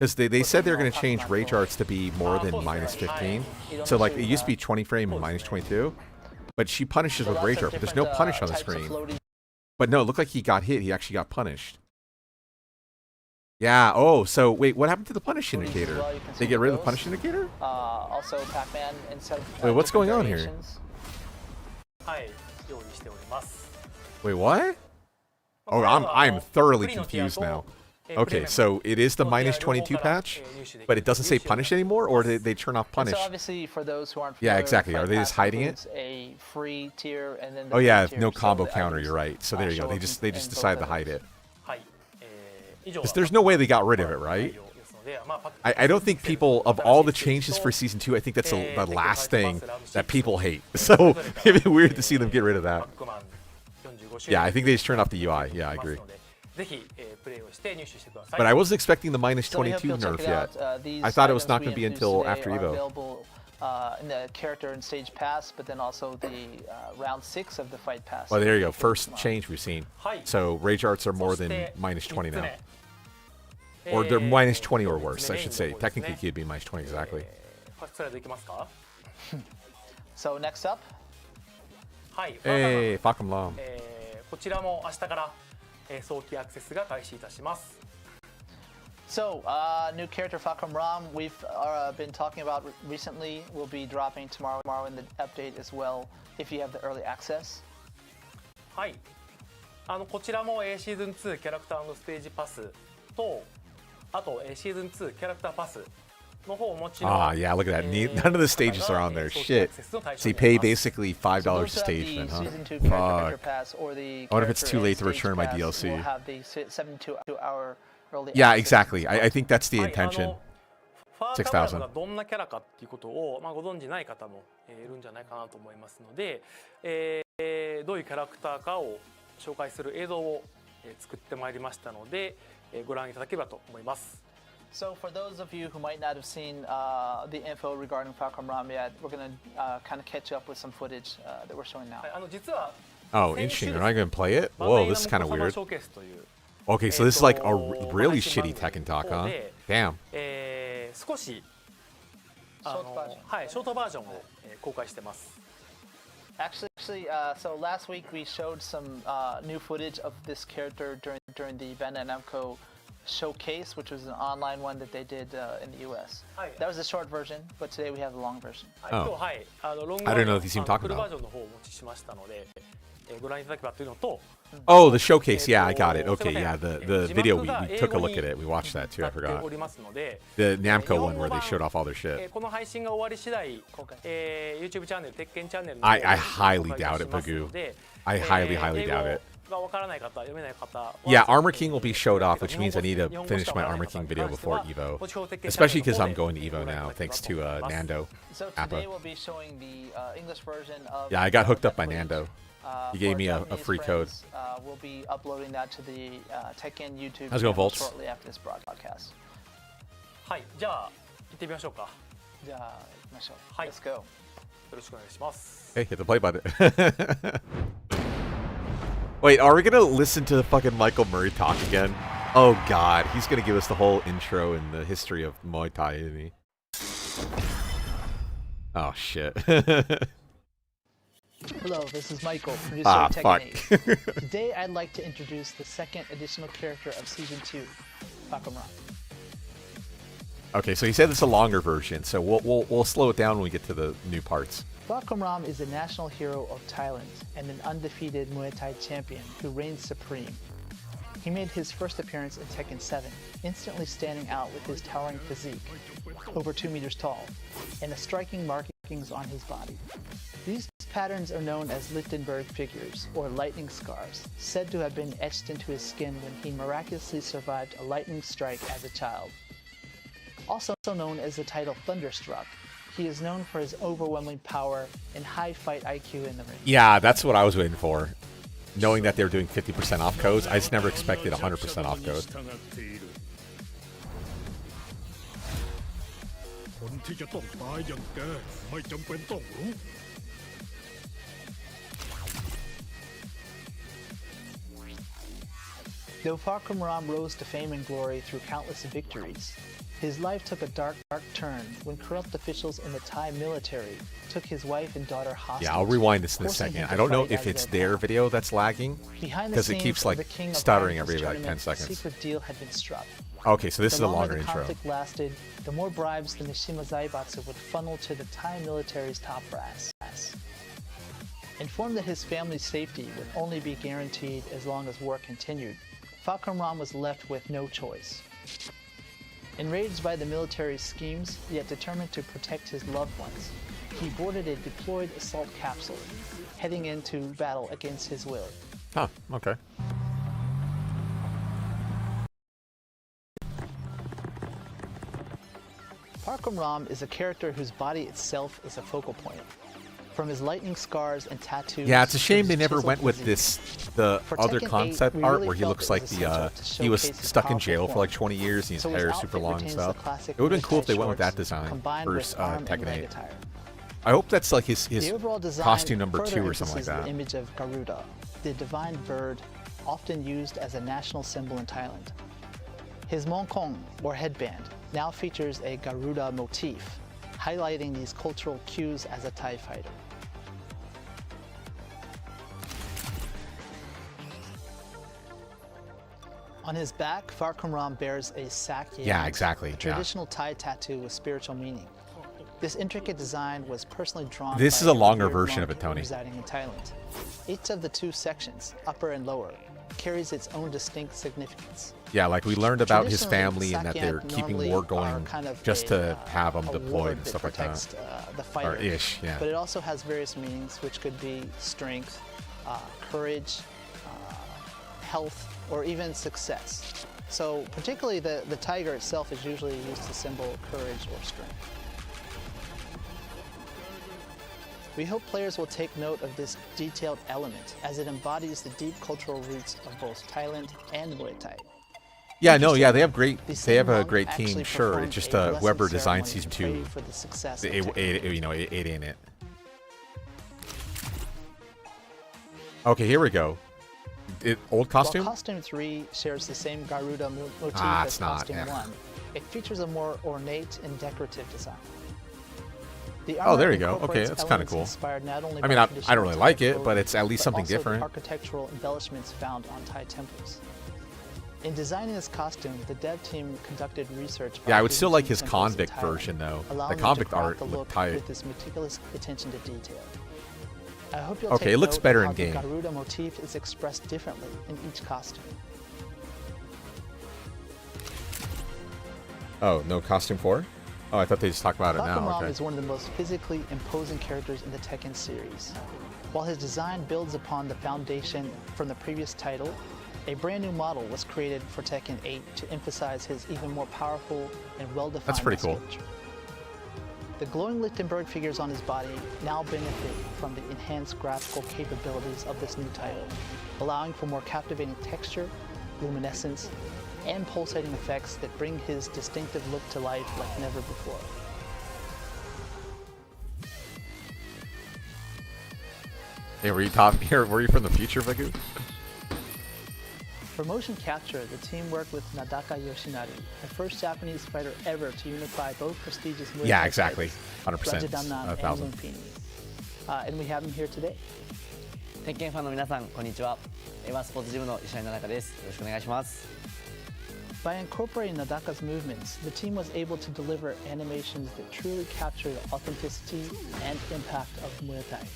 Because they said they're going to change rage arts to be more than minus 15. So like it used to be 20 frame and minus 22. But she punishes with rage art, but there's no punish on the screen. But no, it looked like he got hit. He actually got punished. Yeah. Oh, so wait, what happened to the punish indicator? They get rid of the punish indicator? Also, Pac-Man instead of Wait, what's going on here? はい用意しております Wait, what? Oh, I'm thoroughly confused now. Okay, so it is the minus 22 patch, but it doesn't say punish anymore, or did they turn off punish? So obviously, for those who aren't Yeah, familiar, exactly. Are they just hiding it? includes a free tier and then the Oh yeah, free no tier, so combo the counter. items, You're right. So there you go. show They up just in decided both to of hide those. it. はい以上 Because there's no way they got rid of it, right? I don't think people, of all the changes for Season 2, I think that's the last thing that people hate. So it'd be weird to see them get rid of that. Yeah, I think they just turned off the UI. Yeah, I agree. ぜひプレイをして入手してください But I wasn't expecting the minus So we hope 22 you'll check nerf it yet. out. These I thought it was items not we going to be introduced until today after are Evo. available, in the character and stage pass, but then also the round 6 of the fight pass. Well, there you go. For First tomorrow. change we've seen. はい So rage arts are more than minus 20 now. Or they're minus 20 or worse, I should say. Technically, it could be minus 20 exactly. ファーストスライドいきますか So next up, はい Hey, Fahkumram. こちらも明日から早期アクセスが開始いたします so new character Fahkumram we've been talking about recently will be dropping tomorrow in the update as well if you have the early access. はいこちらもシーズン2キャラクター&ステージパスとあとシーズン2キャラクターパスの方をもちろん Ah, yeah, look at that. None of the stages are on there. Shit. So you pay basically $5 Those a who have stage the then, huh? Season 2 character Fuck. pass or the I wonder if it's character too late and to stage return my pass DLC. will have the 72-hour early Yeah, access. exactly. I think that's the はい intention. ファーカムラム 6,000がどんなキャラかっていうことを、ご存じない方もいるんじゃないかなと思いますので、どういうキャラクターかを紹介する映像を作ってまいりましたので、ご覧いただければと思います。 So for those of you who might not have seen the info regarding Fahkumram yet, we're going to kind of catch up with some footage that we're showing now. はい実は Oh, interesting. They're not going to play it? Whoa, this is kind of バンダイナムコサマー weird. ショーケースという Okay, so this is like a really shitty Tekken talk, huh? Damn. 少しショートバージョン。はいショートバージョンを公開してます。 Actually, so last week we showed some new footage of this character during the Bandai Namco showcase, which was an online one that they did in the US. That was the short version, but today we have the long version. 今日はいロング I don't know if you seem フ talking ル about. バージョンの方をお持ちしましたので、ご覧いただければというのと、 Oh, the showcase. Yeah, I got it. Okay, yeah, the video, we took a look at it. We watched that too. I なって forgot. おりますので、 The Namco one where they showed off all their shit. この配信が終わり次第、YouTube チャンネル、鉄拳チャンネルの I 方で highly 公開 doubt し it, ます Pagoo. ので I highly, highly 英 doubt it. 語がわからない方、読めない方は Yeah, Armor King will be showed off, which means I need to finish my Armor King video before Evo. Especially because I'm going to Evo now, thanks to Nando. So Appa. today we'll be showing the English version of. Yeah, I got hooked up by footage. Nando. He For gave me a Japanese free code. friends, we'll be uploading that to the Tekken YouTube How's it going, channel Volts? shortly after this broadcast. はい、じゃあ行ってみましょうか。じゃあ行きましょう。はい。 Let's go. よろしくお願いします。 Hey, hit the play button. Wait, are we gonna listen to the fucking Michael Murray talk again? Oh god, he's gonna give us the whole intro and the history of Muay Thai, isn't he? Oh shit. Hello, this is Michael, producer Ah, of Tekken fuck. 8. Today I'd like to introduce the second additional character of Season 2, Fahkumram. Okay, so he said it's a longer version, so we'll slow it down when we get to the new parts. Fahkumram is a national hero of Thailand and an undefeated Muay Thai champion who reigns supreme. He made his first appearance in Tekken 7, instantly standing out with his towering physique, over 2 meters tall, and the striking markings on his body. These patterns are known as Lichtenberg figures, or lightning scars, said to have been etched into his skin when he miraculously survived a lightning strike as a child. Also known as the title Thunderstruck, he is known for his overwhelming power and high fight IQ in the ring. Yeah, that's what I was waiting for. Knowing that they were doing 50% off codes, I just never expected 100% off code. คนที่จะต้องตายอย่างแกไม่จำเป็นต้องรู้ So Though Fahkumram rose to fame and glory through countless victories, his life took a dark turn when corrupt officials in the Thai military took his wife and daughter hostage. Yeah, I'll rewind this in a second. I don't know if it's their video that's lagging, because it keeps like stuttering every like 10 seconds. A secret deal had been struck. Okay, so this is a longer The intro. conflict lasted, the more bribes the Mishima Zaibatsu would funnel to the Thai military's top brass. Informed that his family's safety would only be guaranteed as long as war continued, Fahkumram was left with no choice. Enraged by the military's schemes, yet determined to protect his loved ones, he boarded a deployed assault capsule, heading into battle against his will. Huh, okay. Fahkumram is a character whose body itself is a focal point. From his lightning scars and tattoos. Yeah, it's a shame they never chiseled went with physique. the For other Tekken 8, concept we art really where he felt looks it like was the essential to he was showcase his stuck in powerful jail for form. like 20 years and his So hair is outfit super long and retains the stuff. classic It would have been cool if Muay Thai they went with that shorts design combined for with arm and Tekken leg 8. attire. I hope that's like his The overall design costume number further 2 or something like emphasizes that. the image of Garuda, the divine bird, often used as a national symbol in Thailand. His mongkong, or headband, now features a Garuda motif, highlighting these cultural cues as a Thai fighter. On his back, Fahkumram bears a sak yam, Yeah, exactly, a yeah. traditional Thai tattoo with spiritual meaning. This intricate design was personally drawn This by is a longer revered version of monk it, Tony. residing in Thailand. Each of the two sections, upper and lower, carries its own distinct significance. Yeah, like we learned about his Traditionally, family and that they're sak yam keeping normally war are going kind of just to have them a deployed ward and that stuff like protects, that. the fighter. Or ish, yeah. But it also has various meanings, which could be strength, courage, health, or even success. So particularly the tiger itself is usually used to symbol courage or strength. We hope players will take note of this detailed element as it embodies the deep cultural roots of both Thailand and Muay Thai. Yeah, no, yeah, they have The they have same a monk great actually team. Sure, performed it's just a blessing whoever designed ceremony season to pray 2, for the success of it Tekken. ate in it. Okay, here we go. Old costume? While Costume 3 shares the same Garuda motif Ah, as it's not, Costume yeah. 1, it features a more ornate and decorative design. The Oh, there armor you go. Okay, incorporates that's kinda elements cool. inspired not only I mean, by I traditional don't really Thai like it, but clothing, it's at least something also the different. architectural embellishments found on Thai temples. In designing this costume, the dev team conducted research. by Yeah, I would still visiting like his temples in convict Thailand, version, though. The allowing them to convict craft art the looked look tight. with this meticulous attention to detail. I hope you'll Okay, take it looks note better of how in game. The Garuda motif is expressed differently in each costume. Oh, no costume 4? Oh, I thought they just talked about it now. Fahkumram Okay. is one of the most physically imposing characters in the Tekken series. While his design builds upon the foundation from the previous title, a brand new model was created for Tekken 8 to emphasize his even more powerful and well-defined That's pretty cool. musculature. The glowing Lichtenberg figures on his body now benefit from the enhanced graphical capabilities of this new title, allowing for more captivating texture, luminescence, and pulsating effects that bring his distinctive look to life like never before. Hey, were you from the future, Vagu? For motion capture, the team worked with Nadaka Yoshinari, the first Japanese fighter ever to unify both prestigious Muay Yeah, Thai exactly. fighters, 100%. Rajadamnam and 1,000. Lumpini. And we have him here today. 鉄拳ファンの皆さんこんにちは。エヴァスポーツジムの石原奈々です。よろしくお願いします。 By incorporating Nadaka's movements, the team was able to deliver animations that truly capture the authenticity and impact of Muay Thai.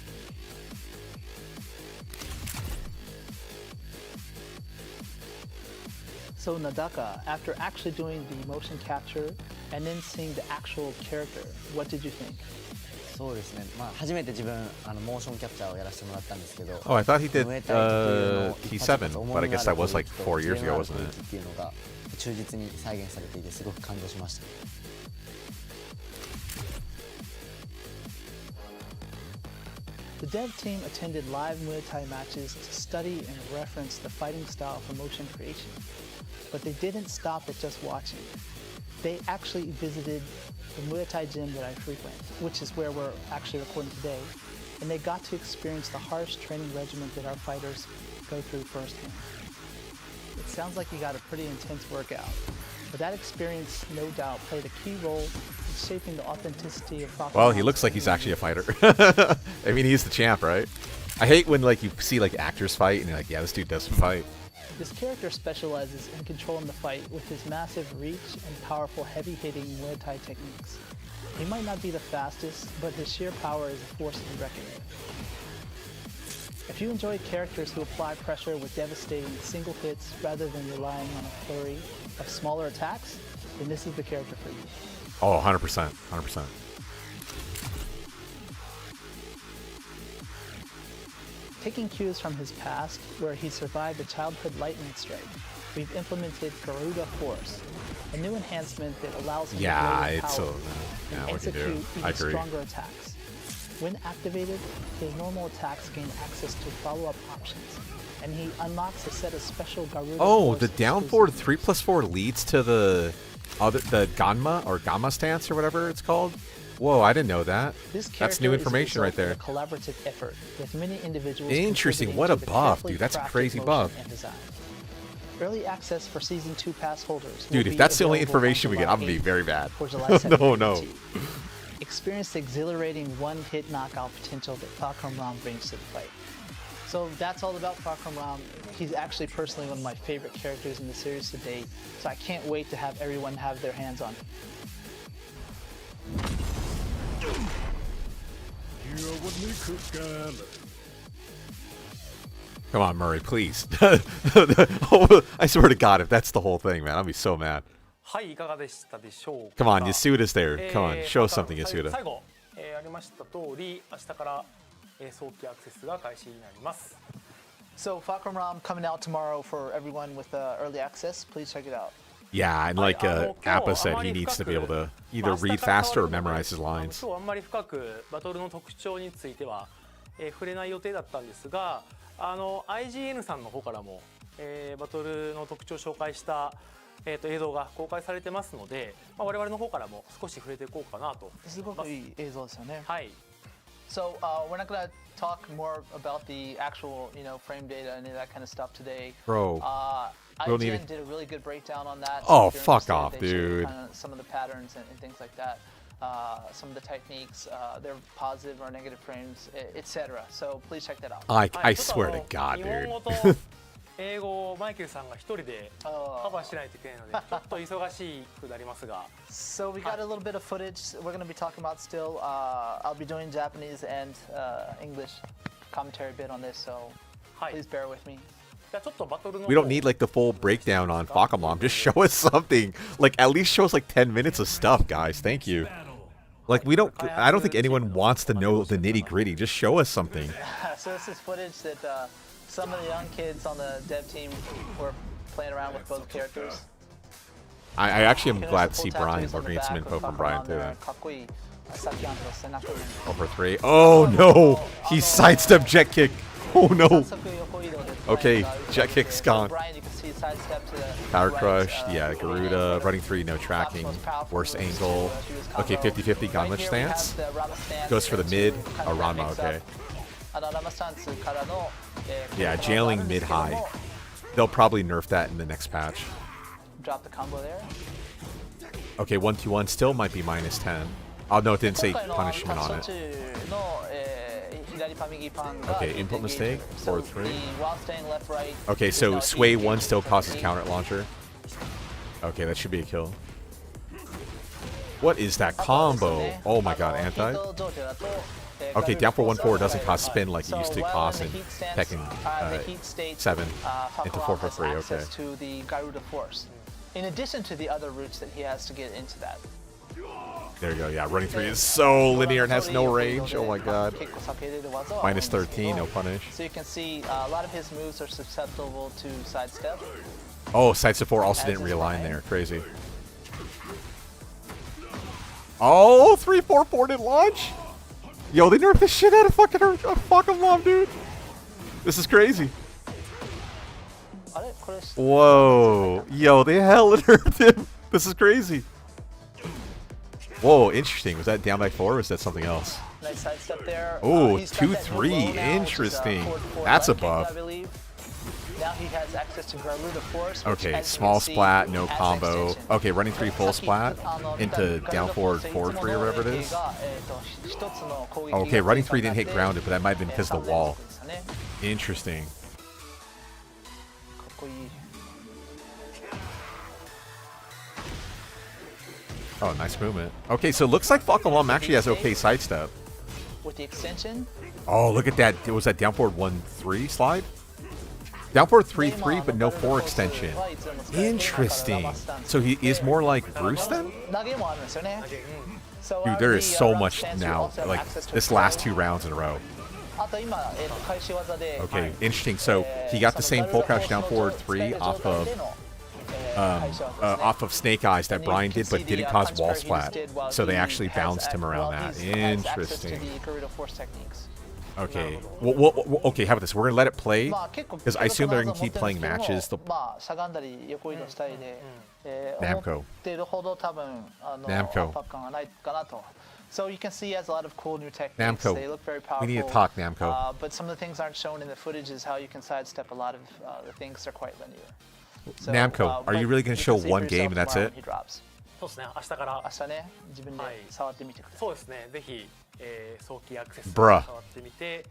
So Nadaka, after actually doing the motion capture and then seeing the actual character, what did you think? そうですね。まあ初めて自分モーションキャプチャーをやらせてもらったんですけど。 Oh, I thought he did ムエタイ特有の T7, but I guess that was like 4 years ago, wasn't it? っていうのが忠実に再現されていてすごく感動しました。 The dev team attended live Muay Thai matches to study and reference the fighting style for motion creation. But they didn't stop at just watching. They actually visited the Muay Thai gym that I frequent, which is where we're actually recording today, and they got to experience the harsh training regimen that our fighters go through firsthand. it sounds like you got a pretty intense workout. But that experience, no doubt, played a key role in shaping the authenticity of Fahkumram. Well, he looks like he's actually a fighter. I mean, he's the champ, right? I hate when like you see like actors fight and you're like, yeah, this dude doesn't fight. This character specializes in controlling the fight with his massive reach and powerful heavy-hitting Muay Thai techniques. He might not be the fastest, but his sheer power is a force to be reckoned with. If you enjoy characters who apply pressure with devastating single hits rather than relying on a flurry of smaller attacks, then this is the character for you. Oh, 100%. 100%. Taking cues from his past, where he survived a childhood lightning strike, we've implemented Garuda Force, a new enhancement that allows him to build power and what you do. execute I even agree. stronger attacks. When activated, his normal attacks gain access to follow-up options, and he unlocks a set of special Garuda Oh, Force the down exclusive forward moves. 3+4 leads to the Ganma or Gamma stance or whatever it's called. Whoa, I didn't know that. This That's new character is information a right result there. of a collaborative effort with many individuals. Interesting. contributing What to a the buff, carefully dude. That's a crafted crazy motion buff. and design. Early access for Season 2 pass holders. will Dude, if be that's the only available on information we get, July I'm gonna be 8th very bad. for July 7th No, no. GMT. Experience the exhilarating one-hit knockout potential that Fahkumram brings to the fight. So that's all about Fahkumram. He's actually personally one of my favorite characters in the series to date, so I can't wait to have everyone have their hands on him. Come on, Murray, please. I swear to God, if that's the whole thing, man, I'll be so mad. はいいかがでしたでしょうか。 Come on, Yasuda's there. Come on, show us something, 最 Yasuda. 後、ありました通り明日から、早期アクセスが開始になります。 So Fahkumram coming out tomorrow for everyone with early access. Please check it out. Yeah, and like Appa said, he needs to be able to either read faster or memorize his lines. 今日あんまり深くバトルの特徴については、触れない予定だったんですが、IGN さんの方からも、バトルの特徴を紹介した、映像が公開されてますので、我々の方からも少し触れていこうかなと。すごくいい映像ですよね。はい。 So we're not gonna talk more about the actual, frame data and that kind of stuff today. Bro, we'll need IGN did a really good breakdown on that. Oh, If you're fuck interested, off, they showed dude. kinda some of the patterns and things like that. Some of the techniques, their positive or negative frames, etc. So please check that out. I swear to God, 日本 dude. 語と英語をマイケルさんが一人でカバーしないといけないので、ちょっと忙しくなりますが。 So we got a little bit of footage we're going to be talking about still. I'll be doing Japanese and English commentary bit on this, so please bear with me. じゃあちょっとバトルの We don't need like the full breakdown on Fahkumram. Just show us something. Like at least show us like 10 minutes of stuff, guys. Thank you. Like I don't think anyone wants to know the nitty gritty. Just show us something. So this is footage that some of the young kids on the dev team were playing around with both characters. I actually am glad to see Full Bryan. tattoos on We're the getting some back info with from Fahkumram Bryan too. there. かっこいい。さっき背中に Over 3. Oh no! He sidestepped jet kick. Oh no! 早速横移動で Okay, ブライアンが jet kick's gone. Brian, you can see sidestep to the Power right, crush. Yeah, Garuda. Running 3, no tracking. Worst angle. Okay, 50-50 Ganma stance. Goes for the mid. Oh, Ranma, okay. Yeah, jailing mid-high. They'll probably nerf that in the next patch. Drop the combo there. Okay, 1-2-1 still might be -10. Oh no, it didn't say punishment on it. Okay, input mistake. 4-3. Okay, so sway 1 still causes counter at launcher. Okay, that should be a kill. What is that combo? Oh my god, anti? Okay, down for 1-4 doesn't cause spin like it used to cause in Tekken 7 into 4-3, okay. To the Garuda Force. In addition to the other routes that he has to get into that. There you go, yeah, running 3 is so linear and has no range, oh my god. -13, no punish. So you can see a lot of his moves are susceptible to sidestep. Oh, sidestep 4 also didn't realign there, crazy. Oh, 3-4-4 didn't launch? Yo, they nerfed the shit out of fucking Mom, dude. This is crazy. Whoa. Yo, they hella nerfed him. This is crazy. Whoa, interesting. Was that down by 4 or was that something else? Nice sidestep there. Oh, He's got that 2-3. new low now, which is, Interesting. forward That's a kick, buff. I believe. Now he has access to Garuda Force. Which, Okay, as you small can see, splat, no as an combo. extension. Okay, running 3 full splat into down forward 4-3 or whatever it is. Okay, running 3 didn't hit grounded, but that might have been because of the wall. Interesting. Oh, nice movement. Okay, so it looks like Fahkumram actually has okay sidestep. With the extension. Oh, look at that. Was that down forward 1-3 slide? Down forward 3-3, but no 4 extension. Interesting. So he is more like Bruce then? Dude, there is so much now. Like, this last 2 rounds in a row. Okay, interesting. So he got the same full crouch down forward 3 off of Snake Eyes that Bryan did, but didn't cause wall splat. So they actually bounced him around that. Interesting. Okay. Well, okay, how about this? We're going to let it play, because I assume they're going to keep playing matches. Namco. So you can see he has a lot of cool new techniques. Namco. They look very powerful. We need to talk, Namco. But some of the things aren't shown in the footage is how you can sidestep a lot of the things. They're quite linear. So, Namco, are you really going to show one game and that's it? そうですね。明日から明日ね、自分で触ってみてください。そうですね。ぜひ、早期アクセス Bruh. 触ってみて。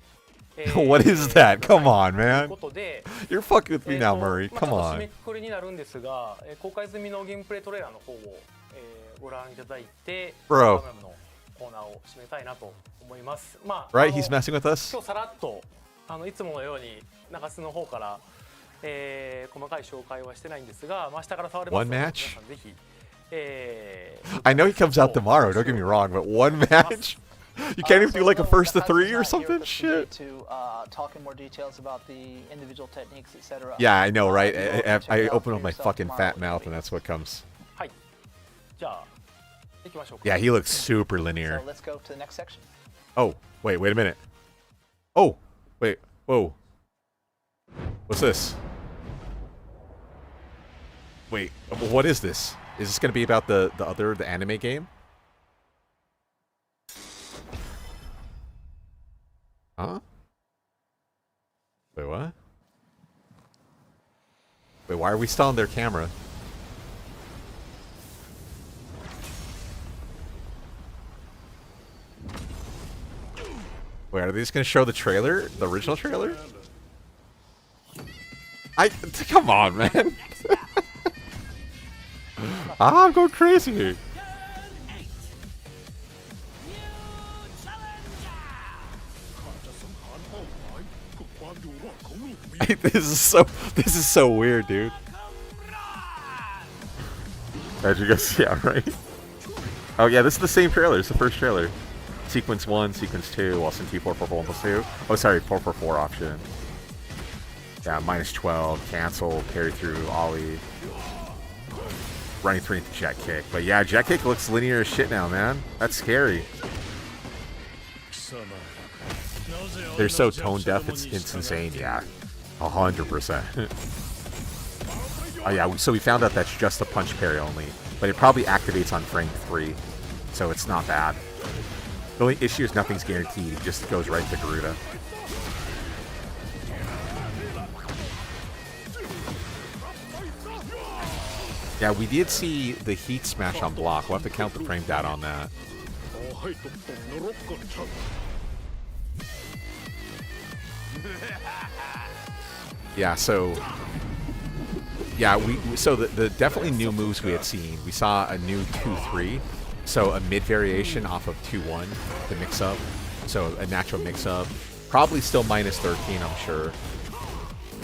What is that? Come on, という man. ことで、You're fucking with me now, Murray. まあ Come ちょっと締め on. くくりになるんですが、公開済みのゲームプレイトレーラーの方を、ご覧いただいて、 Bro. ファームのコーナーを締めたいなと思います。まあ、Right? He's messing with us? 今日さらっといつものように中洲の方から、細かい紹介はしてないんですが、まあ、明日から触れますので、 One 皆 match? さんぜひ、I know he comes out tomorrow, don't get me wrong, but one match? You can't even do like a first to 3 or something? Shit. Talk in more details about the individual techniques, etc. Yeah, I know, right? I open up my fucking fat mouth and that's what comes. はい。じゃあ行きましょうか。 Yeah, he looks super linear. So let's go to the next section. Oh, wait a minute. Oh, wait, whoa. What's this? Wait, what is this? Is this going to be about the anime game? Huh? Wait, what? Wait, why are we still on their camera? Wait, are they just going to show the trailer? The original trailer? Come on, man. I'm going crazy. This is so weird, dude. As you guys, yeah, right? Oh yeah, this is the same trailer. It's the first trailer. Sequence 1, Sequence 2, Wilson T444 +2. Oh, sorry, 444 option. Yeah, -12, cancel, carry through, ollie. Running 3 into jet kick. But yeah, jet kick looks linear as shit now, man. That's scary. They're so tone deaf, it's insane. Yeah, 100%. Oh yeah, so we found out that's just a punch parry only, but it probably activates on frame 3, so it's not bad. The only issue is nothing's guaranteed. It just goes right to Garuda. Yeah, we did see the heat smash on block. We'll have to count the frame data on that. Yeah, so... Yeah, so the definitely new moves we had seen. We saw a new 2-3. So a mid variation off of 2-1 to mix up. So a natural mix up. Probably still -13, I'm sure.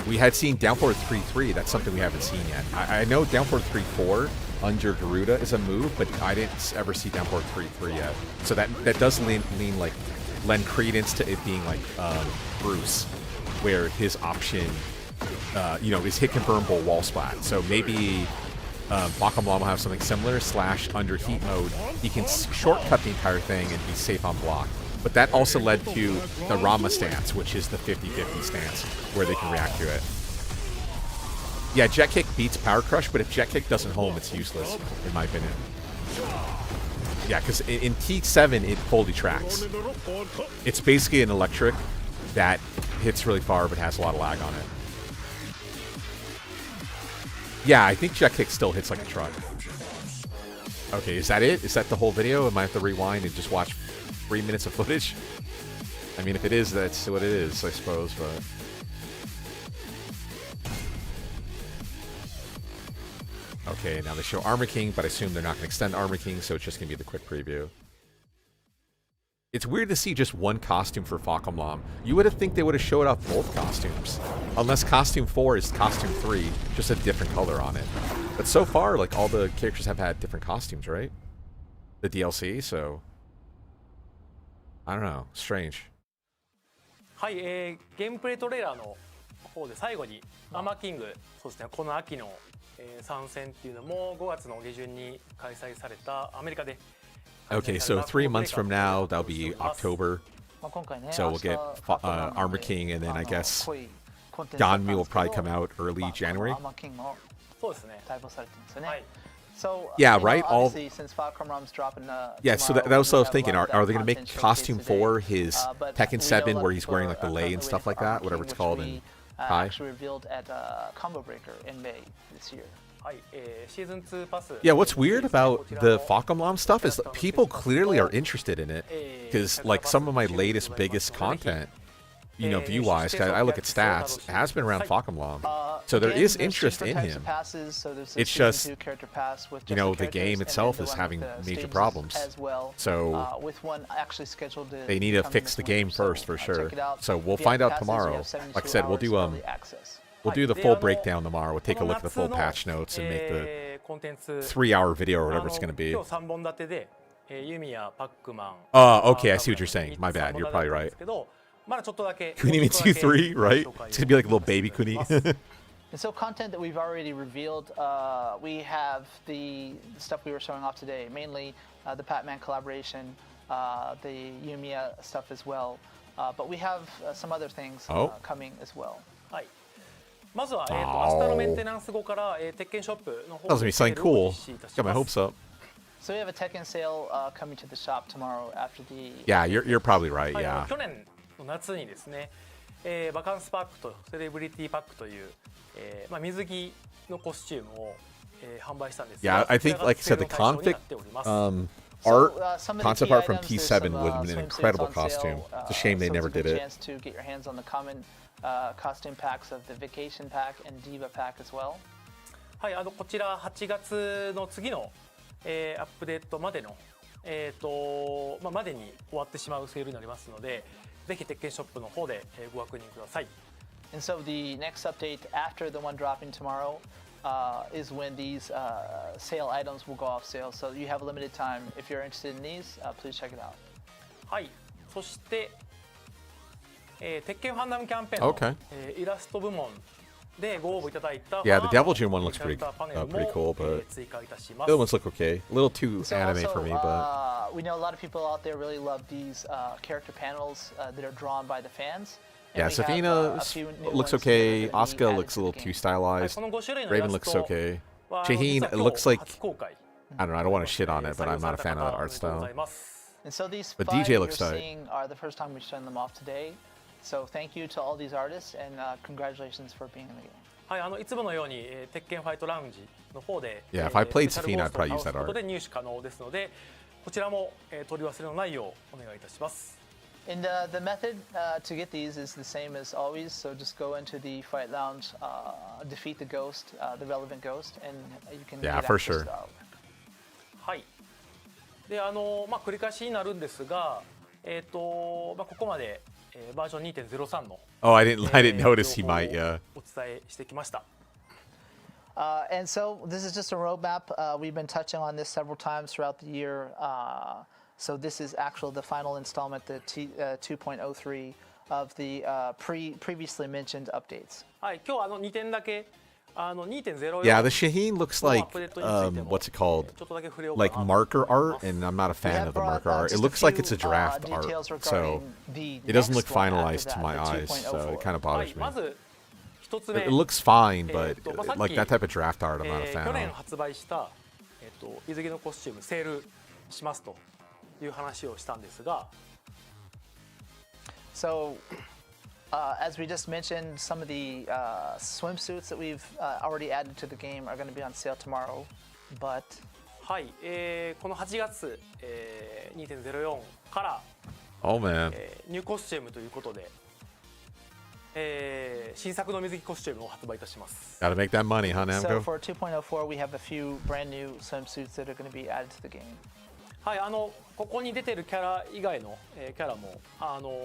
We had seen down forward 3-3. That's something we haven't seen yet. I know down forward 3-4 under Garuda is a move, but I didn't ever see down forward 3-3 yet. So that does lend credence to it being like Bruce, where his option, is hit confirmable wall splat. So maybe Fahkumram will have something similar. / under heat mode, he can shortcut the entire thing and be safe on block. But that also led to the Rama stance, which is the 50-50 stance, where they can react to it. Yeah, Jet Kick beats Power Crush, but if Jet Kick doesn't home, it's useless, in my opinion. Yeah, because in T7, it fully tracks. It's basically an electric that hits really far, but has a lot of lag on it. Yeah, I think jet kick still hits like a truck. Okay, is that it? Is that the whole video? Am I have to rewind and just watch 3 minutes of footage? I mean, if it is, that's what it is, I suppose, but... Okay, now they show Armor King, but I assume they're not going to extend Armor King, so it's just going to be the quick preview. It's weird to see just one costume for Fahkumram. You would have think they would have showed off both costumes. Unless costume 4 is costume 3, just a different color on it. But so far, like, all the characters have had different costumes, right? The DLC, so... I don't know. Strange. はい、ゲームプレイトレーラーの方で最後にアーマーキング、そうですね、この秋の、参戦っていうのも5月の下旬に開催されたアメリカで Okay, so 3 months from now, that'll be October. So we'll get Armor King, and then I guess Ganmi will probably come out early January. そうですね。 So, yeah, right? All since Fahkumram's dropping, yeah, so that was what I was thinking. Are they going to make costume 4 his Tekken 7 where he's wearing like the lei and stuff like that, whatever it's called in Thai? Actually revealed at Combo Breaker in May this year. Yeah, what's weird about the Fahkumram stuff is that people clearly are interested in it, because like some of my latest biggest content, you know, view-wise, I look at stats, has been around Fahkumram. So there is interest in him. It's just, you know, the game itself is having major problems. So they need to fix the game first for sure. So we'll find out tomorrow. Like I said, we'll do the full breakdown tomorrow. We'll take a look at the full patch notes and make the 3-hour video or whatever it's going to be. Oh, okay, I see what you're saying. My bad, you're probably right. Kuni means 2-3, right? It's going to be like a little baby Kuni. And so content that we've already revealed, we have the stuff we were showing off today, mainly the Pac-Man collaboration, the Yumia stuff as well. But we have some other things coming as well. まずは、明日のメンテナンス後から、鉄拳ショップの方 That was me something cool. Got my hopes up. So we have a Tekken sale coming to the shop tomorrow after the... Yeah, you're probably right, yeah. 去年の夏にですね、バカンスパックとセレブリティパックという、水着のコスチュームを、販売したんですが、 Yeah, I think, like I said, the concept art from T7 would have been an incredible costume. It's a shame they never did it. To get your hands on the common costume packs of the Vacation Pack and Diva Pack as well. はい、こちら8月の次の、アップデートまでの、までに終わってしまうセールになりますので、ぜひ鉄拳ショップの方で、ご確認ください。And so the next update after the one dropping tomorrow is when these sale items will go off sale. So you have a limited time. If you're interested in these, please check it out. はい、そして、鉄拳ファンダムキャンペーンの、イラスト部門でご応募いただいた Yeah, the Devil June one looks pretty cool, but the other ones look okay. A little too anime for me, but... We know a lot of people out there really love these character panels that are drawn by the fans. Yeah, Safina looks okay. Asuka looks a little too stylized. Raven looks okay. Shaheen, it looks like... I don't know, I don't want to shit on it, but I'm not a fan of that art style. And so these but five DJ looks you're tight. seeing are the first time we've shown them off today. So thank you to all these artists and congratulations for being in the game. はい、いつものように、鉄拳ファイトラウンジの方で、Yeah, if I played Safina, I'd probably use that art. で入手可能ですので、こちらも、取り忘れのないようお願いいたします。And the method to get these is the same as always. So just go into the fight lounge, defeat the ghost, the relevant ghost, and you can Yeah, get for access sure. to that. はい。で、繰り返しになるんですが、ここまで、バージョン 2.03 の Oh, I didn't notice he might, yeah. お伝えしてきました。And so this is just a roadmap. We've been touching on this several times throughout the year. So this is the final installment, the 2.03 of the previously mentioned updates. はい、今日2点だけ2.04 Yeah, the Shaheen looks like what's it called? Like marker art, and I'm not a fan of the marker art. It looks like it's a draft art, so it doesn't look finalized to my eyes, so it kind of bothers me. It looks fine, but like that type of draft art, I'm not a fan 去年 of. 発売した、水着のコスチュームセールしますという話をしたんですが、So as we just mentioned, some of the swimsuits that we've already added to the game are going to be on sale tomorrow. But はい、この8月、2.04 から、Oh man. ニューコスチュームということで、新作の水着コスチュームを発売いたします。Gotta make that money, huh, so Namco? for 2.04, we have a few brand new swimsuits that are going to be added to the game. はい、ここに出てるキャラ以外の、キャラも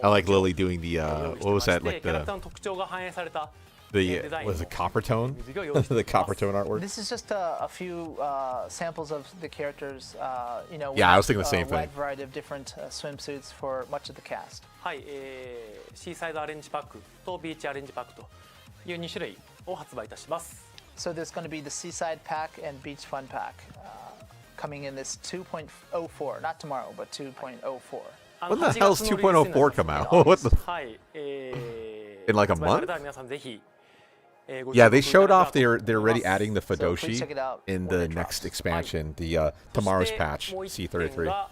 I like Lily doing the 用意 what してま was して that like キャラクターの特徴が反映された the デザイン was の it copper tone? 水着を用意して The います copper tone artwork. This is just a few samples of the characters. You know, we Yeah, I was have thinking the same a thing. wide variety of different swimsuits for much of the cast. はい、シーサイドアレンジパックとビーチアレンジパックという2種類を発売いたします。 So there's going to be the Seaside Pack and Beach Fun Pack coming in this 2.04, not tomorrow, but 2.04. When the hell's 2.04 come out? What the? はい、In like a 発売され month? たら皆さんぜひ、ご Yeah, 注 they 目いた showed だ off ければと they're 思います already adding the So please Fudoshi check it out in when the it next drops. expansion, the そして tomorrow's patch もう一点 C33. が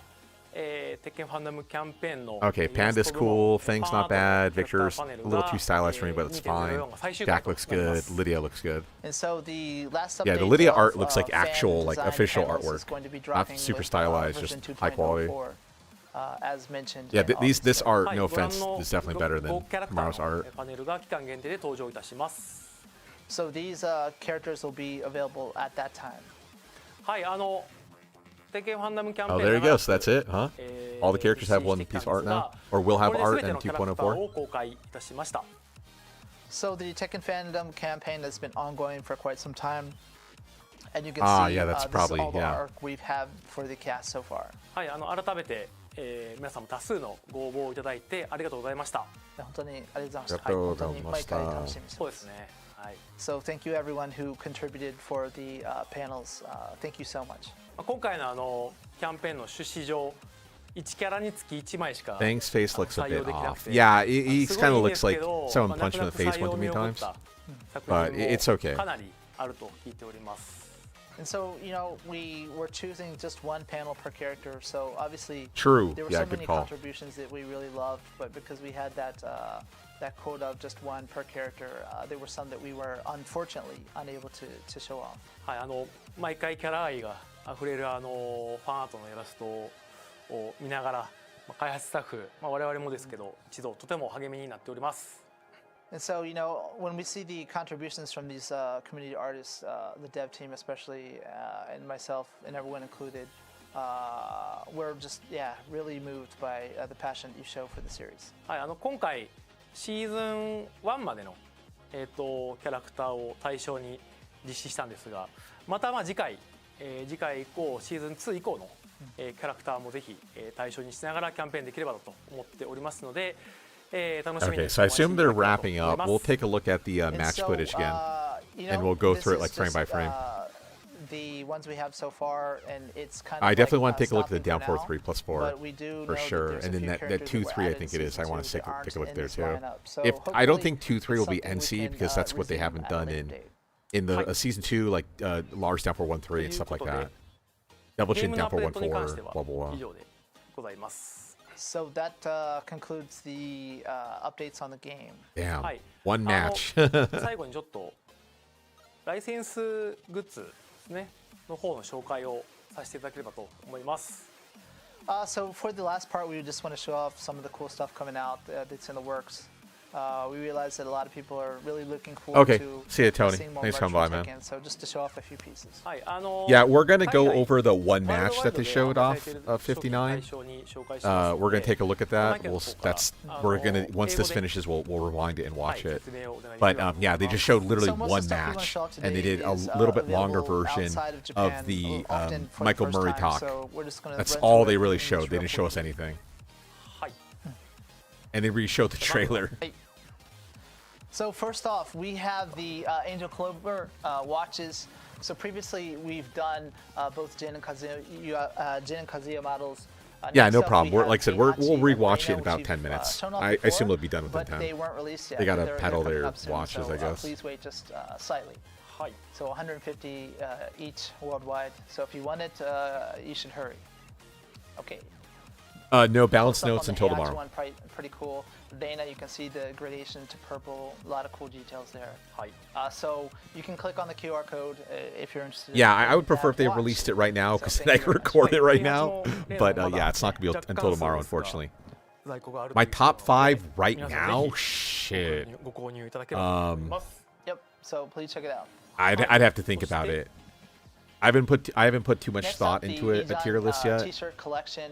テッケンファンダムキャンペーンの Okay, イラス Panda's ト部門 cool, Thing's ファンア not ートの bad, キャラクター Victor's パネ a ル little が too stylish for me, but it's fine. 2.04が最終回 Jack と looks なりま good, す。 Lydia looks good. And so the last Yeah, update the Lydia of, art looks like fan actual, like design official panels is artwork, going to be not dropping super with, stylized, version just high quality. 2.04, as mentioned. Yeah, in this August. art, はい、 no ご覧 offense, の is definitely better 豪 than キャラクター tomorrow's の art. パネルが期間限定で登場いたします。 So these characters will be available at that time. はい、テッケンファンダムキャンペー Oh, ン there you 長 go. く So that's it, huh? All the characters have one 実施 piece して of き art たん now, ですが or will have これ art で全て in のキャラクター 2.04. を公開いたしました。 So the Tekken fandom campaign has been ongoing for quite some time. And you can Ah, see yeah, that's this is probably- all the yeah. arc we've had for the cast so far. はい、改めて、皆さんも多数のご応募をいただいてありがとうございました。本当にありがとうございました。ありがとうございました。はい、本当に毎回楽しみにしてます。そうですね。はい。 So thank you everyone who contributed for the panels. Thank you so much. 今回のキャンペーンの趣旨上、1キャラにつき1枚しか Thing's face looks a 採用 bit できな off. くて、 Yeah, he すご kind いい of いんで looks すけ like ど、 someone な punched か him な in か the face 採用 one too 見 many 送っ times. た作 But 品 it's okay. もかなりあると聞いております。 And so, you know, we were choosing just one panel per character. So obviously, True. there were Yeah, so good many call. contributions that we really loved, but because we had that that quota of just one per character, there were some that we were unfortunately unable to show off. はい、毎回キャラ愛が溢れるファンアートのイラストを見ながら、開発スタッフ、我々もですけど、一度とても励みになっております。 And so, you know, when we see the contributions from these community artists, the dev team especially, and myself and everyone included, we're just, yeah, really moved by the passion that you show for the series. はい、今回シーズン1までのキャラクターを対象に実施したんですが、また次回以降シーズン2以降のキャラクターもぜひ対象にしながらキャンペーンできればと思っておりますので、楽しみに Okay, so I assume they're お待ちい wrapping ただければ up. と思い We'll ます。 take a look at the And match so, footage again. you and know, we'll go this through it is like frame by just, frame. The ones we have so far, and it's kind of I definitely like, want to take a look at the stopping downpour for 3 plus 4 now, but we do for know sure. that there's And a then few that characters 2 that 3 were I added think in it is. I season want to 2 take, that take a aren't look in there this too. lineup. So If I don't hopefully think 2 3 will be it's something NC we because can, that's what they haven't resume at a done later in date. the season 2 like large downpour 1 3 and stuff like that. Double ゲー chin ムのアップ downpour デ 1 ートに関しては 4 blah blah 以 blah. 上でございます。 So that concludes the updates on the game. Damn. はい、 One match. 最後にちょっとライセンスグッズですねの方の紹介をさせていただければと思います。 So for the last part, we just want to show off some of the cool stuff coming out that's in the works. We realize that a lot of people are really looking forward Okay. to See ya, Tony. seeing more Thanks for merch coming from by, man. Tekken. So just to show off a few pieces. はい、Yeah, we're going to 海 go 外 over the one ワール match ドワイ that ド they で showed 販売 off されている of 商品対 59. 象に紹介しますので We're going to take a look at that. この That's 方 we're going to 英 once 語 this で finishes, we'll rewind it and はい watch it. 説明をお願いでき But ればと思い yeah, they ます just showed literally So most one of the stuff we wanna match, show off and they today did a is, little bit longer available version outside of of Japan, the often for the Michael first Murray time. talk. So we're just gonna That's run all through they it really in just showed. They real didn't show quick. us anything, はい and they re-showed the trailer. So first off, we have the Angel Clover watches. So previously we've done both Jin and Kazuya models. Yeah, Next no up, problem. we have Like I said, Heihachi we'll and rewatch it in Reina, about which 10 we've, minutes. shown off I before, assume it'll be done within but 10. they weren't released yet. They gotta They're pedal coming their up soon, watches, so, I guess. please wait just slightly. はい So 150 each worldwide. So if you want it, you should hurry. Okay. No balance Stuff on notes the until Heihachi tomorrow. one, pretty cool. Dana, you can see the gradation to purple. A lot of cool details there. はい So you can click on the QR code if you're interested. Yeah, in I would prefer if they watch. released it right now because So then I thank can you very much. record it right はい now. 18 But も yeah, it's not gonna be 若干 until tomorrow, そうですが unfortunately. 在庫があるという My top 5 right 皆さん now? ぜひ Shit. ご購入いただければと思います Yep. So please check it out. I'd have to think about it. I haven't put too much Next thought up, the into a tier list yet. T-shirt collection.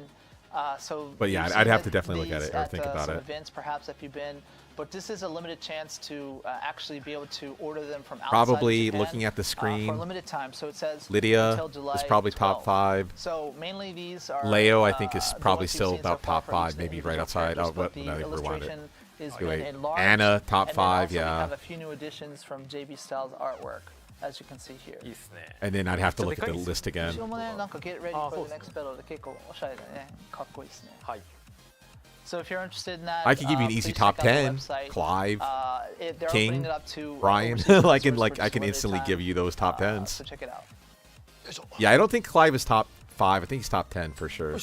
So But yeah, you've I'd seen have to definitely look at these it or think about some it. Events, perhaps if you've been, but this is a limited chance to actually be able to order them from outside Probably of Japan, looking at the for screen. a limited time. So it says Lydia until July is probably top 12th. 5. So mainly these are. Leo, I think, is the probably ones you've still seen so about far top for each 5, maybe individual right outside. characters, Oh, but what? the No, they rewound it. illustration is Okay, been wait. enlarged, Anna, top and then 5, also we yeah. have a few new additions from JB Styles artwork, as you can see here. いいですね And then I'd have to So look at the they list again. 後ろもね、なんか get ready あ、 for そう the です next battle で結構おしゃれだね。かっこいいですね。はい So if you're interested in that, I could give you an easy please top check out the 10. website. Clive, They're King, opening it up to Bryan. overseas I can customers for I just can a limited instantly time. give you those top 10s. So check it out. Yeah, I don't think Clive is top 5. I think he's top 10 for sure.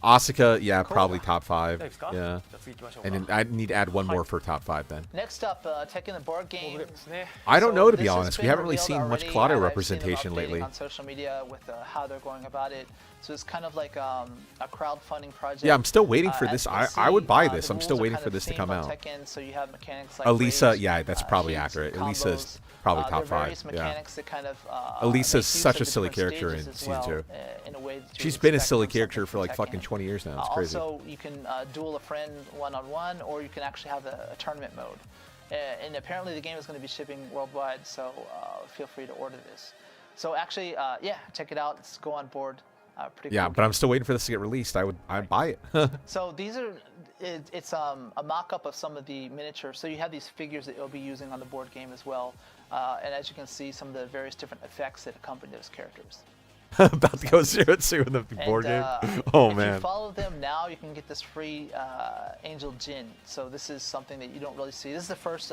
Asuka, yeah, Cool. probably top 5. 大丈夫ですか Yeah. じゃあ次行きましょうか And then I need to add one more for top 5 then. Next up, Tekken the board ボード game. ゲームですね I don't So know, to this be has honest. We been haven't really revealed seen much already, Claudio and I've seen them representation updating lately. on social media with how they're going about it. So it's kind of like a crowdfunding project. Yeah, I'm still waiting for As this. you can I would see, buy the this. I'm rules still are waiting kind for of this to themed come on out. Tekken, so you have mechanics like Elisa, raise, yeah, that's probably heats, accurate. combos. Elisa's probably top There are 5. various Yeah. mechanics that kind of, Elisa's make use such of a the silly different character stages in as season well, 2. In a way that you She's would been a expect silly from character something for like from fucking Tekken. 20 years now. It's crazy. Also, you can duel a friend one-on-one, or you can actually have a tournament mode. And apparently the game is going to be shipping worldwide, so feel free to order this. So actually, yeah, check it out. Let's go on board. Pretty Yeah, cool but I'm still waiting for this to get released. I'd buy it. So these are, it's a mock-up of some of the miniatures. So you have these figures that you'll be using on the board game as well. And as you can see, some of the various different effects that accompany those characters. About to go 0-2 in the board game. Oh if man. you follow them now, you can get this free Angel Jin. So this is something that you don't really see. This is the first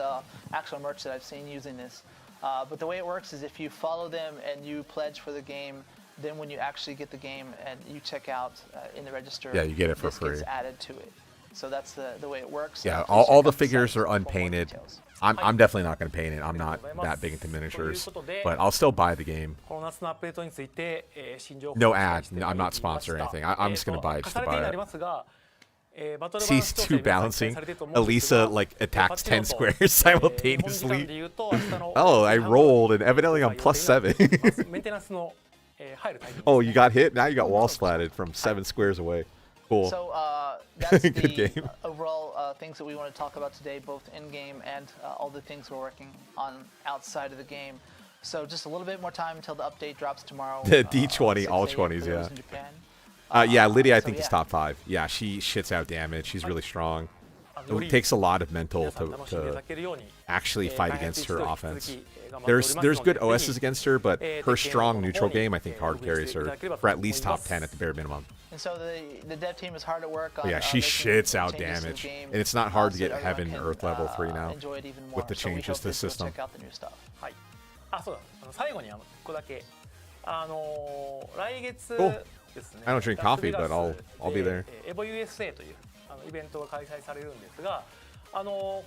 actual merch that I've seen using this. But the way it works is if you follow them and you pledge for the game, then when you actually get the game and you check out in the register, Yeah, you get it for this gets free. added to it. So that's the way it works. Yeah, Please all check the out figures site are for more unpainted. details. I'm definitely not going to paint it. I'm not that big into miniatures, but I'll still buy the game. この夏のアップデートについて、新情報を No お伝え ad. して I'm not おりました sponsoring anything. I'm just gonna buy it just to 重ねてに buy な it. りますが、バトルバランス Season 2調整皆さん期 balancing. 待されていると思うんですが Elisa like attacks 10パッチノート squares 日本時間 simultaneously. で言うと明日の Oh, I 前半 rolled and evidently I'm plus 7. メンテナンスの、入るタイミング Oh, you got hit? Now you got wall splatted from 7 squares away. Cool. So that's Good the game. overall things that we want to talk about today, both in game and all the things we're working on outside of the game. So just a little bit more time until the update drops tomorrow. The D20, 6 all a.m. 20s, for those yeah. in Japan. Yeah, Lydia I so think is yeah. top 5. Yeah, she shits out damage. She's really strong. よ It り takes a lot of mental 皆さん楽しんでいただ to けるように actually 開 fight 発 against 一 her 度引き offense. 続き頑張っております There's の good で OSs against her, but ぜひ her strong neutral Tekken game I think hard の方に carries her いただければと for at 思います least top 10 at the bare minimum. And so the dev team is hard at work on. Yeah, she making shits out changes to the damage, game, and it's not hard to so get that Heaven everyone Earth can, level 3 now enjoy it even more. with the So we changes hope to the that you'll system. check out the new stuff. はいそうだ最後に1個だけ来月 Cool. ですね I don't drink ラス coffee, ベガ but ス I'll be で there. エボ USA というイベントが開催されるんですが今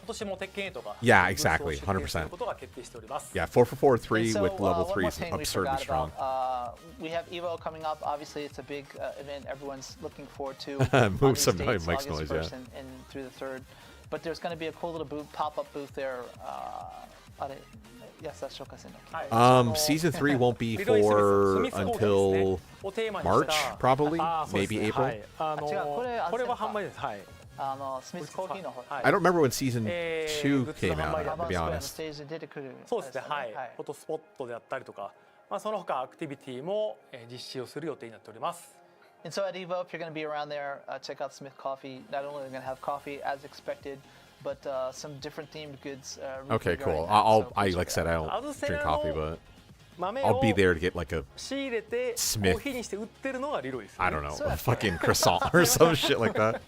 年も鉄拳8が Yeah, ブースを exactly, 出展する 100%. ことが決定しております Yeah, 444 And 3 so, with level one 3 more is thing we absurdly forgot strong. about, we have Evo coming up. Obviously, it's a big event everyone's looking forward to. Move on these some dates, Mike's August noise, 1st and through the 3rd. But there's going to be a cool little pop-up booth there. あれ安田紹介するんだっけ Season 3 won't be リロイ・スミス for スミス工芸ですね until をテーマにした March, probably, そうです maybe ね April. はい違うこれこれは販売ですはいスミスコーヒーの方。はい I don't remember when season 2 グッズ came の販売 out, だ to be ス honest. テージで出てくる。そうですねはいはいフォトスポットであったりとかその他アクティビティも実施をする予定になっております And so at Evo, if you're going to be around there, check out Smith Coffee. Not only are they going to have coffee as expected, but some different themed goods. Okay, regarding cool. that. I'll So I please like check said it I out. don't drink coffee, but 豆 I'll を be there to get like a 仕入れてコ Smith ーヒーにして売ってるのがリロイですよ I ね don't know, So a that's fucking croissant or some shit like that.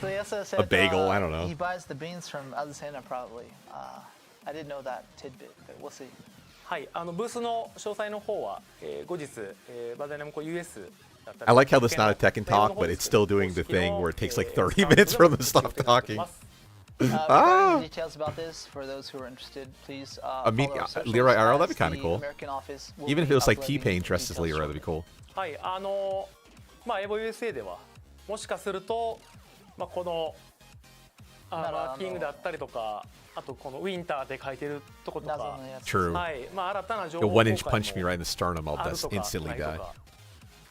So Yasuda said, A bagel, I don't know. He buys the beans from Azucena probably. I didn't know that tidbit, but we'll see. はいブースの詳細の方は後日バダイナムコ US I like how this is not a Tekken talk, but it's still doing the thing where it takes like 30 minutes for them to stop talking. Regarding details about this, for those who are interested, please follow our socials Leroy IRL, that'd be as kind of the cool. American office will Even if be it was like uploading T-Pain dressed as details Leroy, that'd be shortly. cool. はいまあエボ USA ではもしかするとまあこのマーキングだったりとかあとこのウィンターって書いてるとことか True. はいまあ新たな情 The 報 one 公 inch 開 punch me も right in the sternum, I'll ある just とか instantly ないと die. か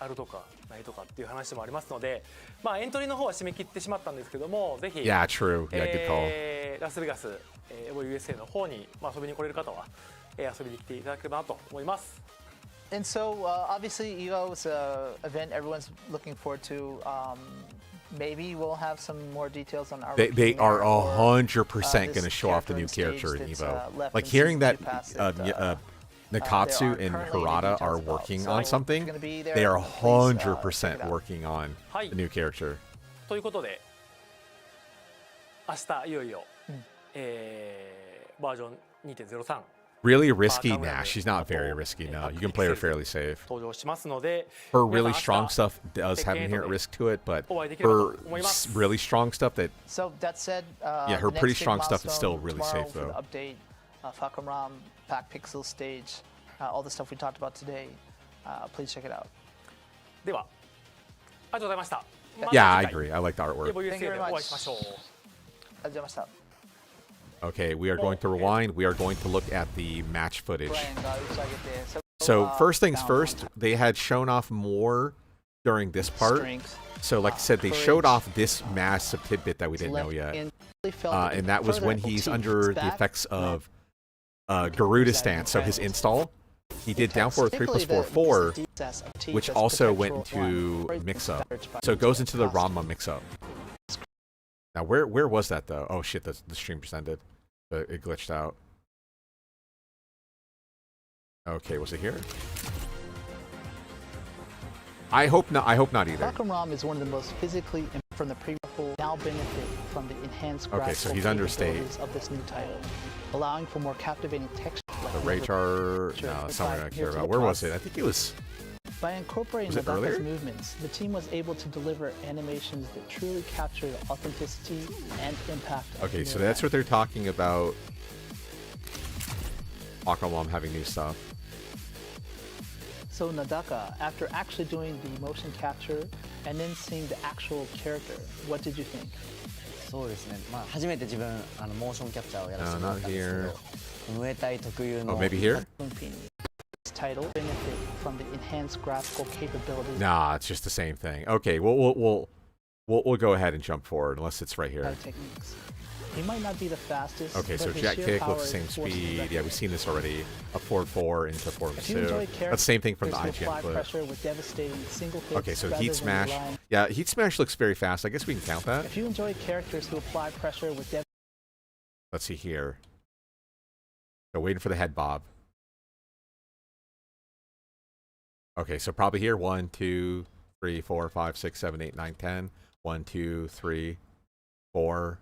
あるとかないとかっていう話もありますので、まあエントリーの方は締め切ってしまったんですけども、ぜひ Yeah, true. Yeah, good call. ラスベガスエボ USA の方にまあ遊びに来れる方は遊びに来ていただければなと思います。And so, obviously, EVO is an event everyone's looking forward to. Maybe we'll have some more details on our. They are 100% this going to show off the new character character in that's, Evo. left Like in hearing that season pass Nakatsu there and aren't currently Harada details are about. working So on it's something, gonna be there. they are Please, check it 100% out. working on はい the new character. ということで明日いよいよ、バージョン 2.03 Really risky? Pac-Man Nah, she's not very risky. No, you can play her fairly safe. 登場しますので Her really 皆さ strong ん明日 stuff does have inherent risk to it, but お会いできればと her 思います really strong stuff that So that said, Yeah, her the next pretty big strong stuff is still milestone really tomorrow safe, for the though. update, Fahkumram, Pac Pixel stage, all the stuff we talked about today. Please check it out. ではありがとうございました。 Yeah, I agree. I like the エ artwork. ボ USA Thank you で very お much. 会いしましょう。 Ajamashita. Okay, we are going to rewind. We are going to look at the match footage. Bryan ga uchagete. So first things down first, one. they had shown off more during this part. Strength. So like I said, they courage. showed off this massive tidbit that we didn't know Left yet. in, really felt it And that was further when he's boutique under his the back, effects of left. Garuda stance, so his install. He did down forward 3 plus 4 4, which also went into mix-up. So it goes into the Rama mix-up. Now where was that though? Oh shit, the stream just ended. It glitched out. Okay, was it here? I hope not either. Fahkumram is one of the most physically from the previous now benefit from the enhanced Okay, so graphical he's understate. capabilities of this new title, allowing for more captivating texture. The Ray Char, no, that's not what I care about. Where was it? I think it was. By incorporating Was it Nadaka's earlier? movements, the team was able to deliver animations that truly capture the authenticity and impact of Okay, the so new that's what event. they're talking about. Pac-Man having new stuff. So Nadaka, after actually doing the motion capture and then seeing the actual character, what did you think? そうですね、まあ、初めて自分モーションキャプチャーをやらせてもらったんですけど、ムエタイ特有 Oh, の maybe here? Lumpini. This title benefit from the enhanced graphical capabilities Nah, it's just the same thing. Okay, we'll go ahead and jump forward unless it's right here. of techniques. He might not be the fastest. Okay, but so his jack sheer kick power with the same is forcing speed. record. Yeah, we've seen this already. A forward 4 into forward If you 2. enjoy That's the same thing from the characters who IGN apply clip. pressure with devastating single hits Okay, so rather Heat than Smash. relying- Yeah, Heat Smash looks very fast. I guess we can count that. If you enjoy characters who apply pressure with Let's see here. So waiting for the head bob. Okay, so probably here. 1, 2, 3, 4, 5, 6, 7, 8, 9, 10. 1, 2, 3, 4.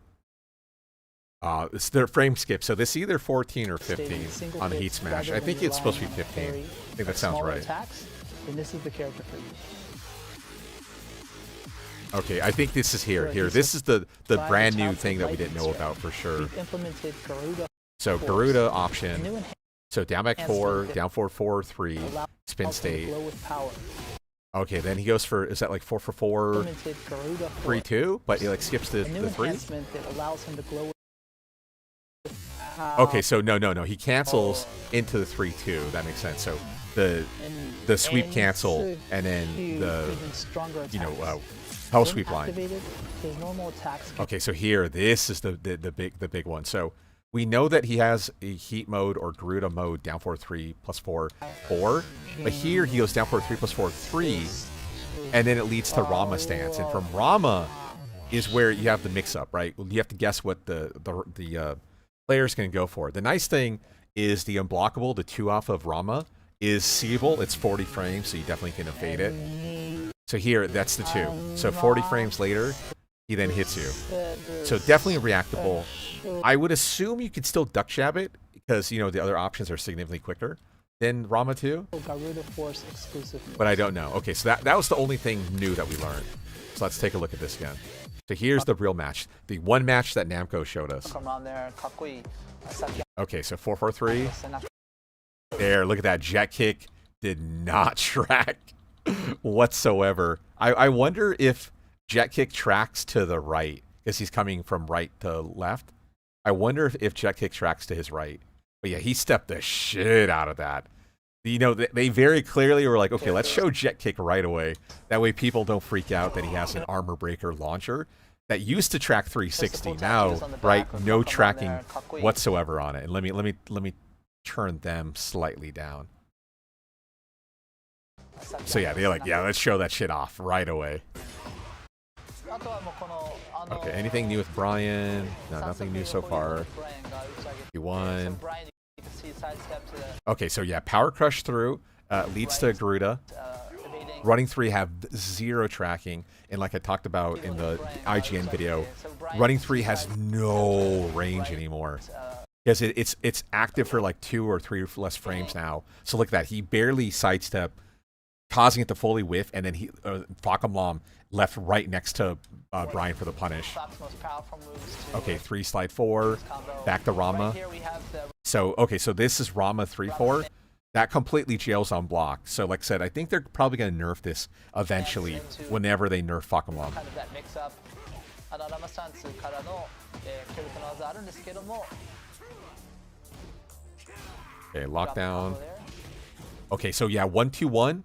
It's their frame skip. So this is either 14 or 15 on the Heat Smash. I think it's supposed to be 15. I think that sounds right. Attacks, then this is the character for you. Okay, I think this is here. Sure, Here, he's this is the Five brand new attacks thing with that we didn't know lightning about for sure. We've implemented Garuda. So Force. Garuda A option. new So down back 4, enhancement down forward 4, 3, allows spin him to state. glow with power. Okay, then he goes for, is that like 4 for 4, Implemented Garuda 3, Force. 2? But he like skips the A new 3? enhancement that allows him to glow with Okay, so no. He cancels into the 3, 2. That makes sense. So the sweep cancel and then the, even stronger attacks. you know, hell When sweep line. activated, his normal attacks can Okay, so here, this is the big one. So we know that he has a heat mode or Garuda mode down forward 3 plus 4, 4. But here he goes down forward 3 plus 4, 3. And then it leads to Rama stance. And from Rama is where you have the mix up, right? You have to guess what the player's going to go for. The nice thing is the unblockable, the 2 off of Rama, is seeable. It's 40 frames, so you definitely can evade it. So here, that's the 2. So 40 frames later, he then hits you. So definitely reactable. I would assume you could still duck jab it because, you know, the other options are significantly quicker. than Rama 2? Garuda Force exclusive. But I don't know. Okay, so that was the only thing new that we learned. So let's take a look at this again. So here's the real match. The one match that Namco showed us. Okay, so 443. There, look at that. Jet kick did not track whatsoever. I wonder if jet kick tracks to the right, because he's coming from right to left. I wonder if jet kick tracks to his right. But yeah, he stepped the shit out of that. You know, they very clearly were like, okay, let's show jet kick right away. That way people don't freak out that he has an armor breaker launcher that used to track 360. Now, right, no tracking whatsoever on it. And let me turn them slightly down. So yeah, they're like, yeah, let's show that shit off right away. Okay, anything new with Bryan? No, nothing new so far. He won. Okay, so yeah, Power Crush through leads to Garuda. Running 3 have 0 tracking, and like I talked about in the IGN video, Running 3 has no range anymore. Because it's active for like 2 or 3 less frames now. So look at that, he barely sidestep, causing it to fully whiff, and then he Fahkumram left right next to Bryan for the punish. Okay, 3 slide 4, back to Rama. So okay, so this is Rama 3-4. That completely jails on block. So like I said, I think they're probably going to nerf this eventually whenever they nerf Fahkumram. Okay, lockdown. Okay, so yeah, 1-2-1.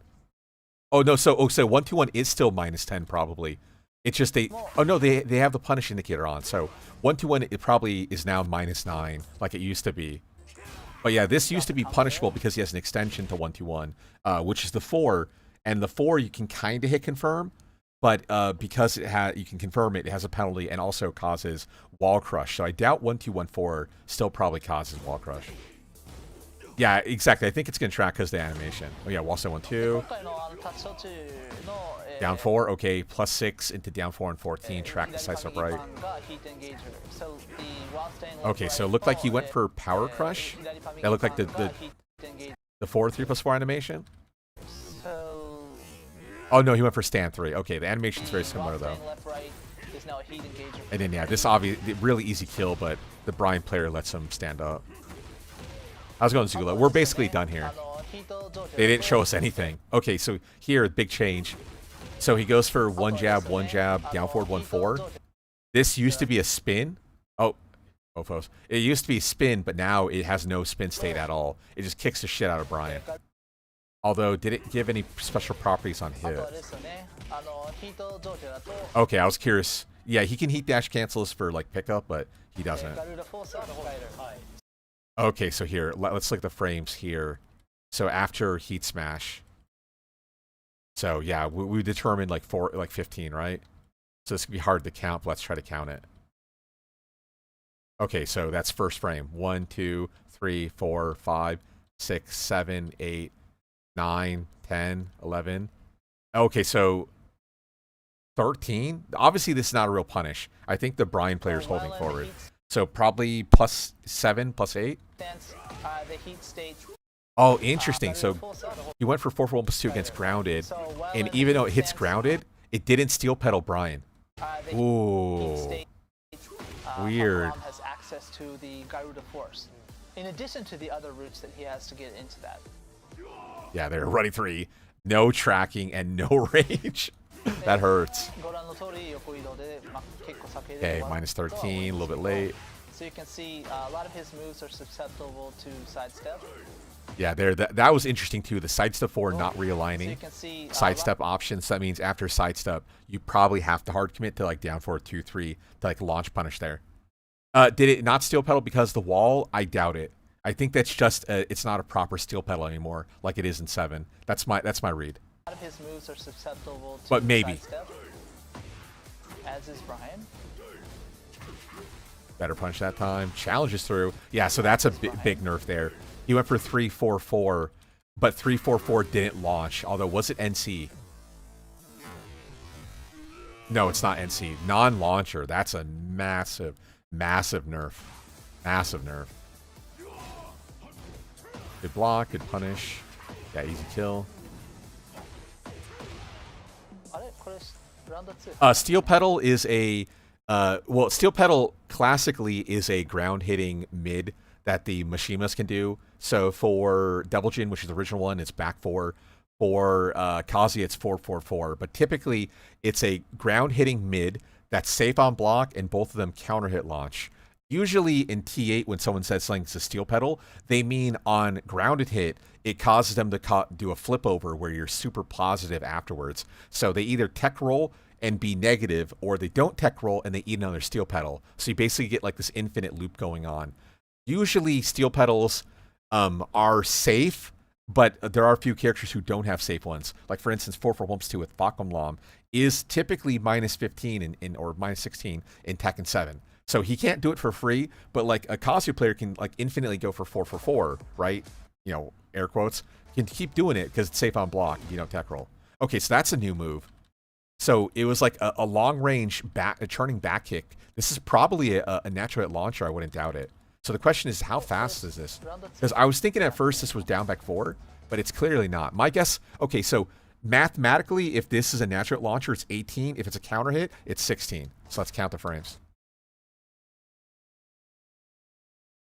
Oh no, so 1-2-1 is still -10 probably. It's just they have the punish indicator on. So 1-2-1 it probably is now -9 like it used to be. But yeah, this used to be punishable because he has an extension to 1-2-1, which is the 4, and the 4 you can kind of hit confirm, but because you can confirm it, it has a penalty and also causes wall crush. So I doubt 1-2-1-4 still probably causes wall crush. Yeah, exactly. I think it's going to track because of the animation. Oh yeah, wall set 1-2. Down 4, okay, +6 into down 4 and 14, track the sides up right. Okay, so it looked like he went for Power Crush. That looked like the 4-3+4 animation. Oh no, he went for stand 3. Okay, the animation's very similar though. And then yeah, this obviously really easy kill, but the Bryan player lets him stand up. I was going Zula. We're basically done here. They didn't show us anything. Okay, so here, big change. So he goes for one jab, down forward, 1-4. This used to be a spin. Oh, folks. It used to be a spin, but now it has no spin state at all. It just kicks the shit out of Bryan. Although, did it give any special properties on hit? Okay, I was curious. Yeah, he can heat dash cancels for like pickup, but he doesn't. Okay, so here, let's look at the frames here. So after heat smash. So yeah, we determined like 15, right? So this could be hard to count, but let's try to count it. Okay, so that's first frame. 1, 2, 3, 4, 5, 6, 7, 8, 9, 10, 11. Okay, so 13. Obviously, this is not a real punish. I think the Bryan player is holding forward. So probably +7, +8. Oh, interesting. So he went for 4-1+2 against grounded, and even though it hits grounded, it didn't steel pedal Bryan. Ooh, weird. Has access to the Garuda Force, in addition to the other routes that he has to get into that. Yeah, they're running 3, no tracking and no range. That hurts. Okay, -13, a little bit late. So you can see a lot of his moves are susceptible to sidestep. Yeah, that was interesting too. The sidestep 4 not realigning. So you can see sidestep options. That means after sidestep, you probably have to hard commit to like down 4, 2, 3 to like launch punish there. Did it not steel pedal because of the wall? I doubt it. I think that's just it's not a proper steel pedal anymore, like it is in 7. That's my read. A lot of his moves are susceptible to but maybe. sidestep, as is Bryan. Better punch that time. Challenges through. Yeah, so that's a big nerf there. He went for 3-4-4, but 3-4-4 didn't launch. Although, was it NC? No, it's not NC. Non-launcher. That's a massive, massive nerf. Massive nerf. Good block, good punish. Yeah, easy kill. あれこれラウンド2 Steel Pedal is a well, Steel Pedal classically is a ground hitting mid that the Mishimas can do. So for Double Jin, which is the original one, it's back 4. For Kazuya, it's 4-4-4. But typically, it's a ground hitting mid that's safe on block, and both of them counter hit launch. Usually in T8, when someone says something's a Steel Pedal, they mean on grounded hit, it causes them to do a flip over where you're super positive afterwards. So they either tech roll and be negative, or they don't tech roll and they eat another Steel Pedal. So you basically get like this infinite loop going on. Usually Steel Pedals are safe, but there are a few characters who don't have safe ones. Like for instance, 4-4-1-2 with Fahkumram is typically minus 15 or minus 16 in Tekken 7. So he can't do it for free, but like a Kazuya player can like infinitely go for 4-4-4, right? You know, air quotes. You can keep doing it because it's safe on block if you don't tech roll. Okay, so that's a new move. So it was like a long range a turning back kick. This is probably a natural hit launcher, I wouldn't doubt it. So the question is, how fast is this? Because I was thinking at first this was down back 4, but it's clearly not. My guess, okay, so mathematically, if this is a natural hit launcher, it's 18. If it's a counter hit, it's 16. So let's count the frames.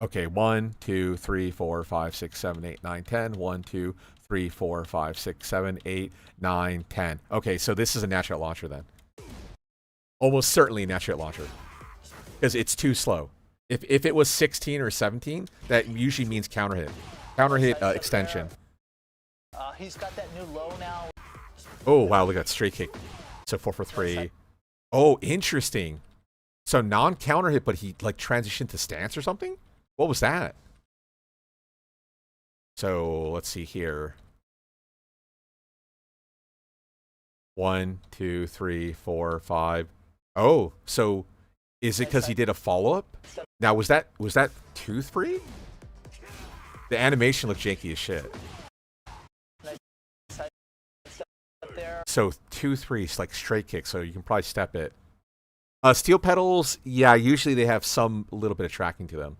Okay, 1, 2, 3, 4, 5, 6, 7, 8, 9, 10. 1, 2, 3, 4, 5, 6, 7, 8, 9, 10. Okay, so this is a natural hit launcher then. Almost certainly a natural hit launcher. Because it's too slow. If it was 16 or 17, that usually means counter hit. Counter hit extension. He's got that new low now. Oh, wow, look at that straight kick. So 4-4-3. Oh, interesting. So non-counter hit, but he like transitioned to stance or something? What was that? So let's see here. 1, 2, 3, 4, 5. Oh, so is it because he did a follow-up? Now, was that 2-3? The animation looked janky as shit. So 2-3, like straight kick, so you can probably step it. Steel pedals, yeah, usually they have some little bit of tracking to them.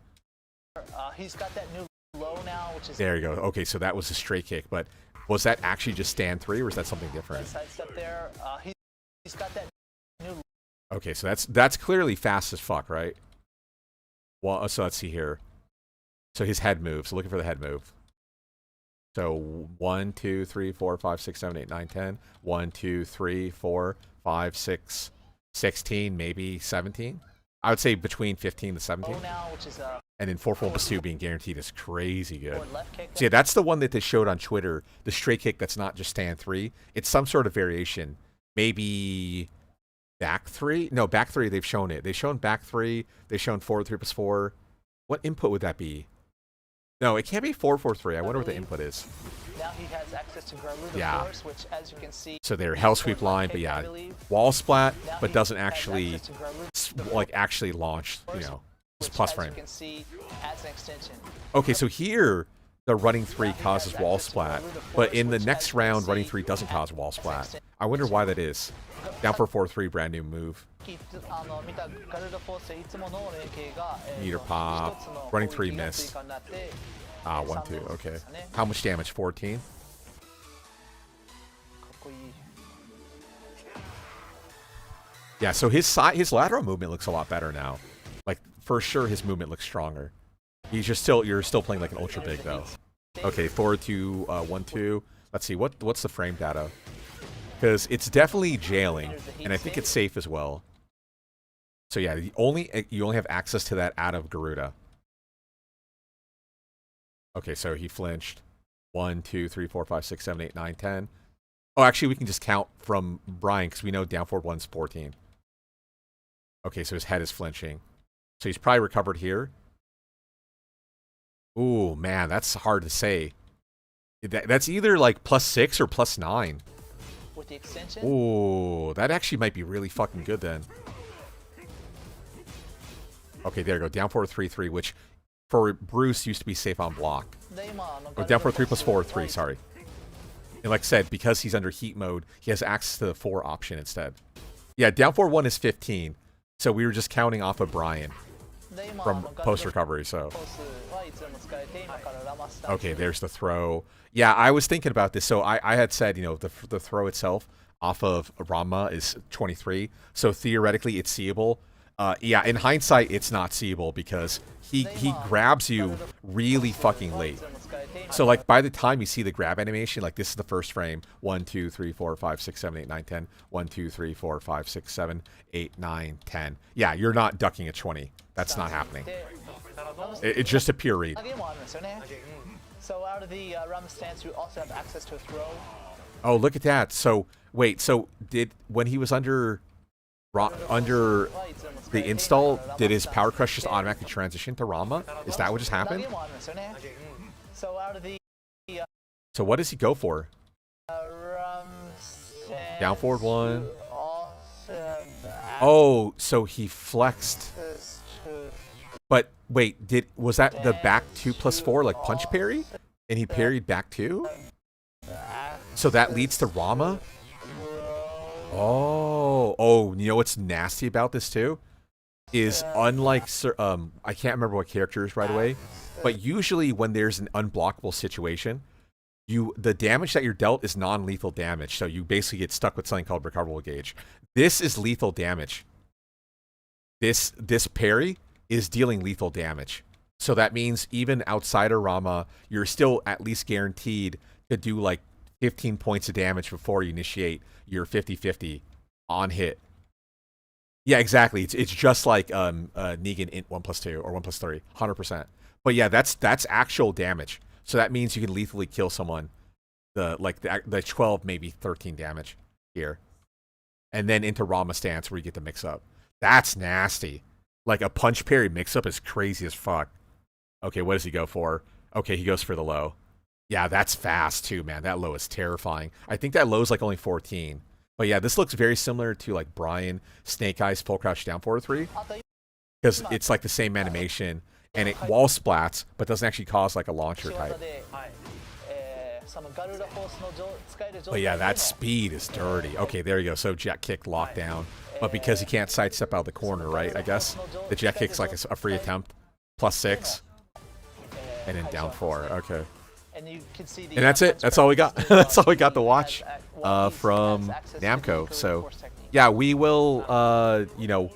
He's got that new low now, which is There you go. Okay, so that was a straight kick, but was that actually just stand 3, or was that something different? sidestep there. He's got that new. Okay, so that's clearly fast as fuck, right? Well, so let's see here. So his head move. So looking for the head move. So 1, 2, 3, 4, 5, 6, 7, 8, 9, 10. 1, 2, 3, 4, 5, 6, 16, maybe 17. I would say between 15 to 17. Now, which is And then 4-4-2 being guaranteed is crazy good. left kick. So yeah, that's the one that they showed on Twitter. The straight kick that's not just stand 3. It's some sort of variation. Maybe back 3? No, back 3, they've shown it. They've shown back 3. They've shown 4-3+4. What input would that be? No, it can't be 4-4-3. I wonder what the input is. Now he has access to Garuda Yeah. Force, which, as you can see, So they're hell sweep line, but yeah, wall splat, but doesn't actually like actually launch. You know, it's plus as frame. you can see, adds an extension. Okay, so here the running 3 causes wall splat, but in the next round, running 3 doesn't cause wall splat. I wonder why that is. Down for 4-3, brand new move. Meter pop, running 3 miss. Ah, 1-2. Okay. How much damage? 14. Yeah, so his lateral movement looks a lot better now. Like for sure, his movement looks stronger. You're still playing like an ultra big though. Okay, 4-2, 1-2. Let's see what's the frame data, because it's definitely jailing, and I think it's safe as well. So yeah, you only have access to that out of Garuda. Okay, so he flinched. 1, 2, 3, 4, 5, 6, 7, 8, 9, 10. Oh, actually, we can just count from Bryan because we know down forward 1's 14. Okay, so his head is flinching. So he's probably recovered here. Ooh, man, that's hard to say. That's either like +6 or +9. With the extension? Ooh, that actually might be really fucking good then. Okay, there you go. Down forward 3-3, which for Bruce used to be safe on block. Oh, down for 3+4, 3, sorry. And like I said, because he's under heat mode, he has access to the 4 option instead. Yeah, down forward 1 is 15. So we were just counting off of Bryan from post-recovery, so. Okay, there's the throw. Yeah, I was thinking about this. So I had said, you know, the throw itself off of Rama is 23. So theoretically, it's seeable. Yeah, in hindsight, it's not seeable because he grabs you really fucking late. So like by the time you see the grab animation, like this is the first frame. 1, 2, 3, 4, 5, 6, 7, 8, 9, 10. 1, 2, 3, 4, 5, 6, 7, 8, 9, 10. Yeah, you're not ducking at 20. That's not happening. It's just a pure read. So out of the Rama stance, you also have access to a throw. Oh, look at that. So wait, so when he was under the install, did his power crush just automatically transition to Rama? Is that what just happened? So what does he go for? Down forward 1. Oh, so he flexed. But wait, was that the back 2+4 like punch parry? And he parried back 2? So that leads to Rama? Oh, you know what's nasty about this too? Is unlike, I can't remember what character is right away, but usually when there's an unblockable situation, the damage that you're dealt is non-lethal damage, so you basically get stuck with something called recoverable gauge. This is lethal damage. This parry is dealing lethal damage. So that means even outside of Rama, you're still at least guaranteed to do like 15 points of damage before you initiate your 50-50 on hit. Yeah, exactly. It's just like Negan int 1+2 or 1+3, 100%. But yeah, that's actual damage. So that means you can lethally kill someone. The 12, maybe 13 damage here. And then into Rama stance where you get the mix up. That's nasty. Like a punch parry mix up is crazy as fuck. Okay, what does he go for? Okay, he goes for the low. Yeah, that's fast too, man. That low is terrifying. I think that low is like only 14. But yeah, this looks very similar to like Bryan, Snake Eyes, full crouch down forward 3. Because it's like the same animation. And it wall splats, but doesn't actually cause like a launcher type. But yeah, that speed is dirty. Okay, there you go. So jet kick lockdown. But because he can't sidestep out of the corner, right? I guess the jet kick's like a free attempt. +6. And then down 4. Okay. And that's it. That's all we got. That's all we got to watch from Namco. So yeah, we will, you know,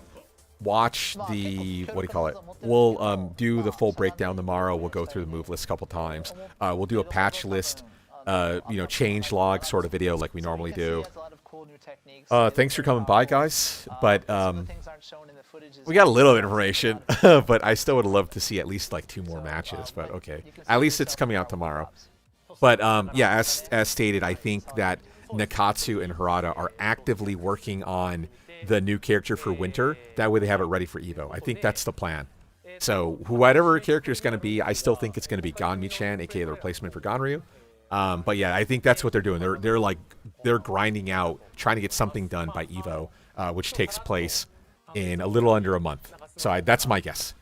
watch the, what do you call it? We'll do the full breakdown tomorrow. We'll go through the move list a couple times. We'll do a patch list, you know, change log sort of video like we normally do. Thanks for coming by, guys. But we got a little information, but I still would love to see at least like 2 more matches. But okay, at least it's coming out tomorrow. But yeah, as stated, I think that Nakatsu and Harada are actively working on the new character for Winter. That way they have it ready for Evo. I think that's the plan. So whatever character is going to be, I still think it's going to be Ganmi-chan, aka the replacement for Ganryu. But yeah, I think that's what they're doing. They're grinding out, trying to get something done by Evo, which takes place in a little under a month. So that's my guess.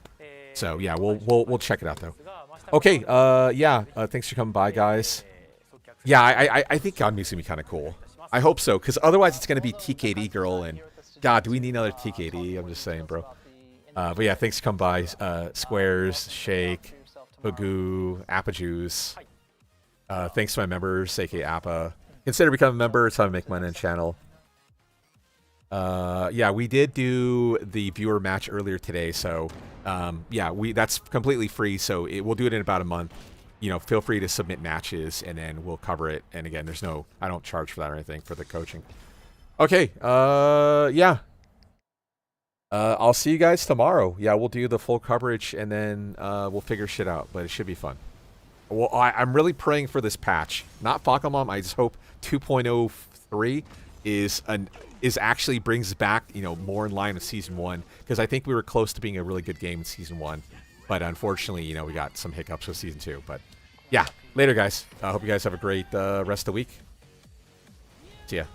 So yeah, we'll check it out though. Okay, yeah, thanks for coming by, guys. Yeah, I think Ganmi's gonna be kind of cool. I hope so, because otherwise it's gonna be TKD girl, and God, do we need another TKD? I'm just saying, bro. But yeah, thanks for coming by. Squares, Shake, Bagoo, Appa Juice. Thanks to my members, aka Appa. Consider becoming a member. It's how I make money on the channel. Yeah, we did do the viewer match earlier today, so yeah, that's completely free. So we'll do it in about a month. You know, feel free to submit matches, and then we'll cover it. And again, I don't charge for that or anything for the coaching. Okay, yeah. I'll see you guys tomorrow. Yeah, we'll do the full coverage, and then we'll figure shit out. But it should be fun. Well, I'm really praying for this patch. Not Fahkumram. I just hope 2.03 is actually brings back, you know, more in line with Season 1. Because I think we were close to being a really good game in Season 1. But unfortunately, you know, we got some hiccups with Season 2. But yeah, later, guys. I hope you guys have a great rest of the week. See ya.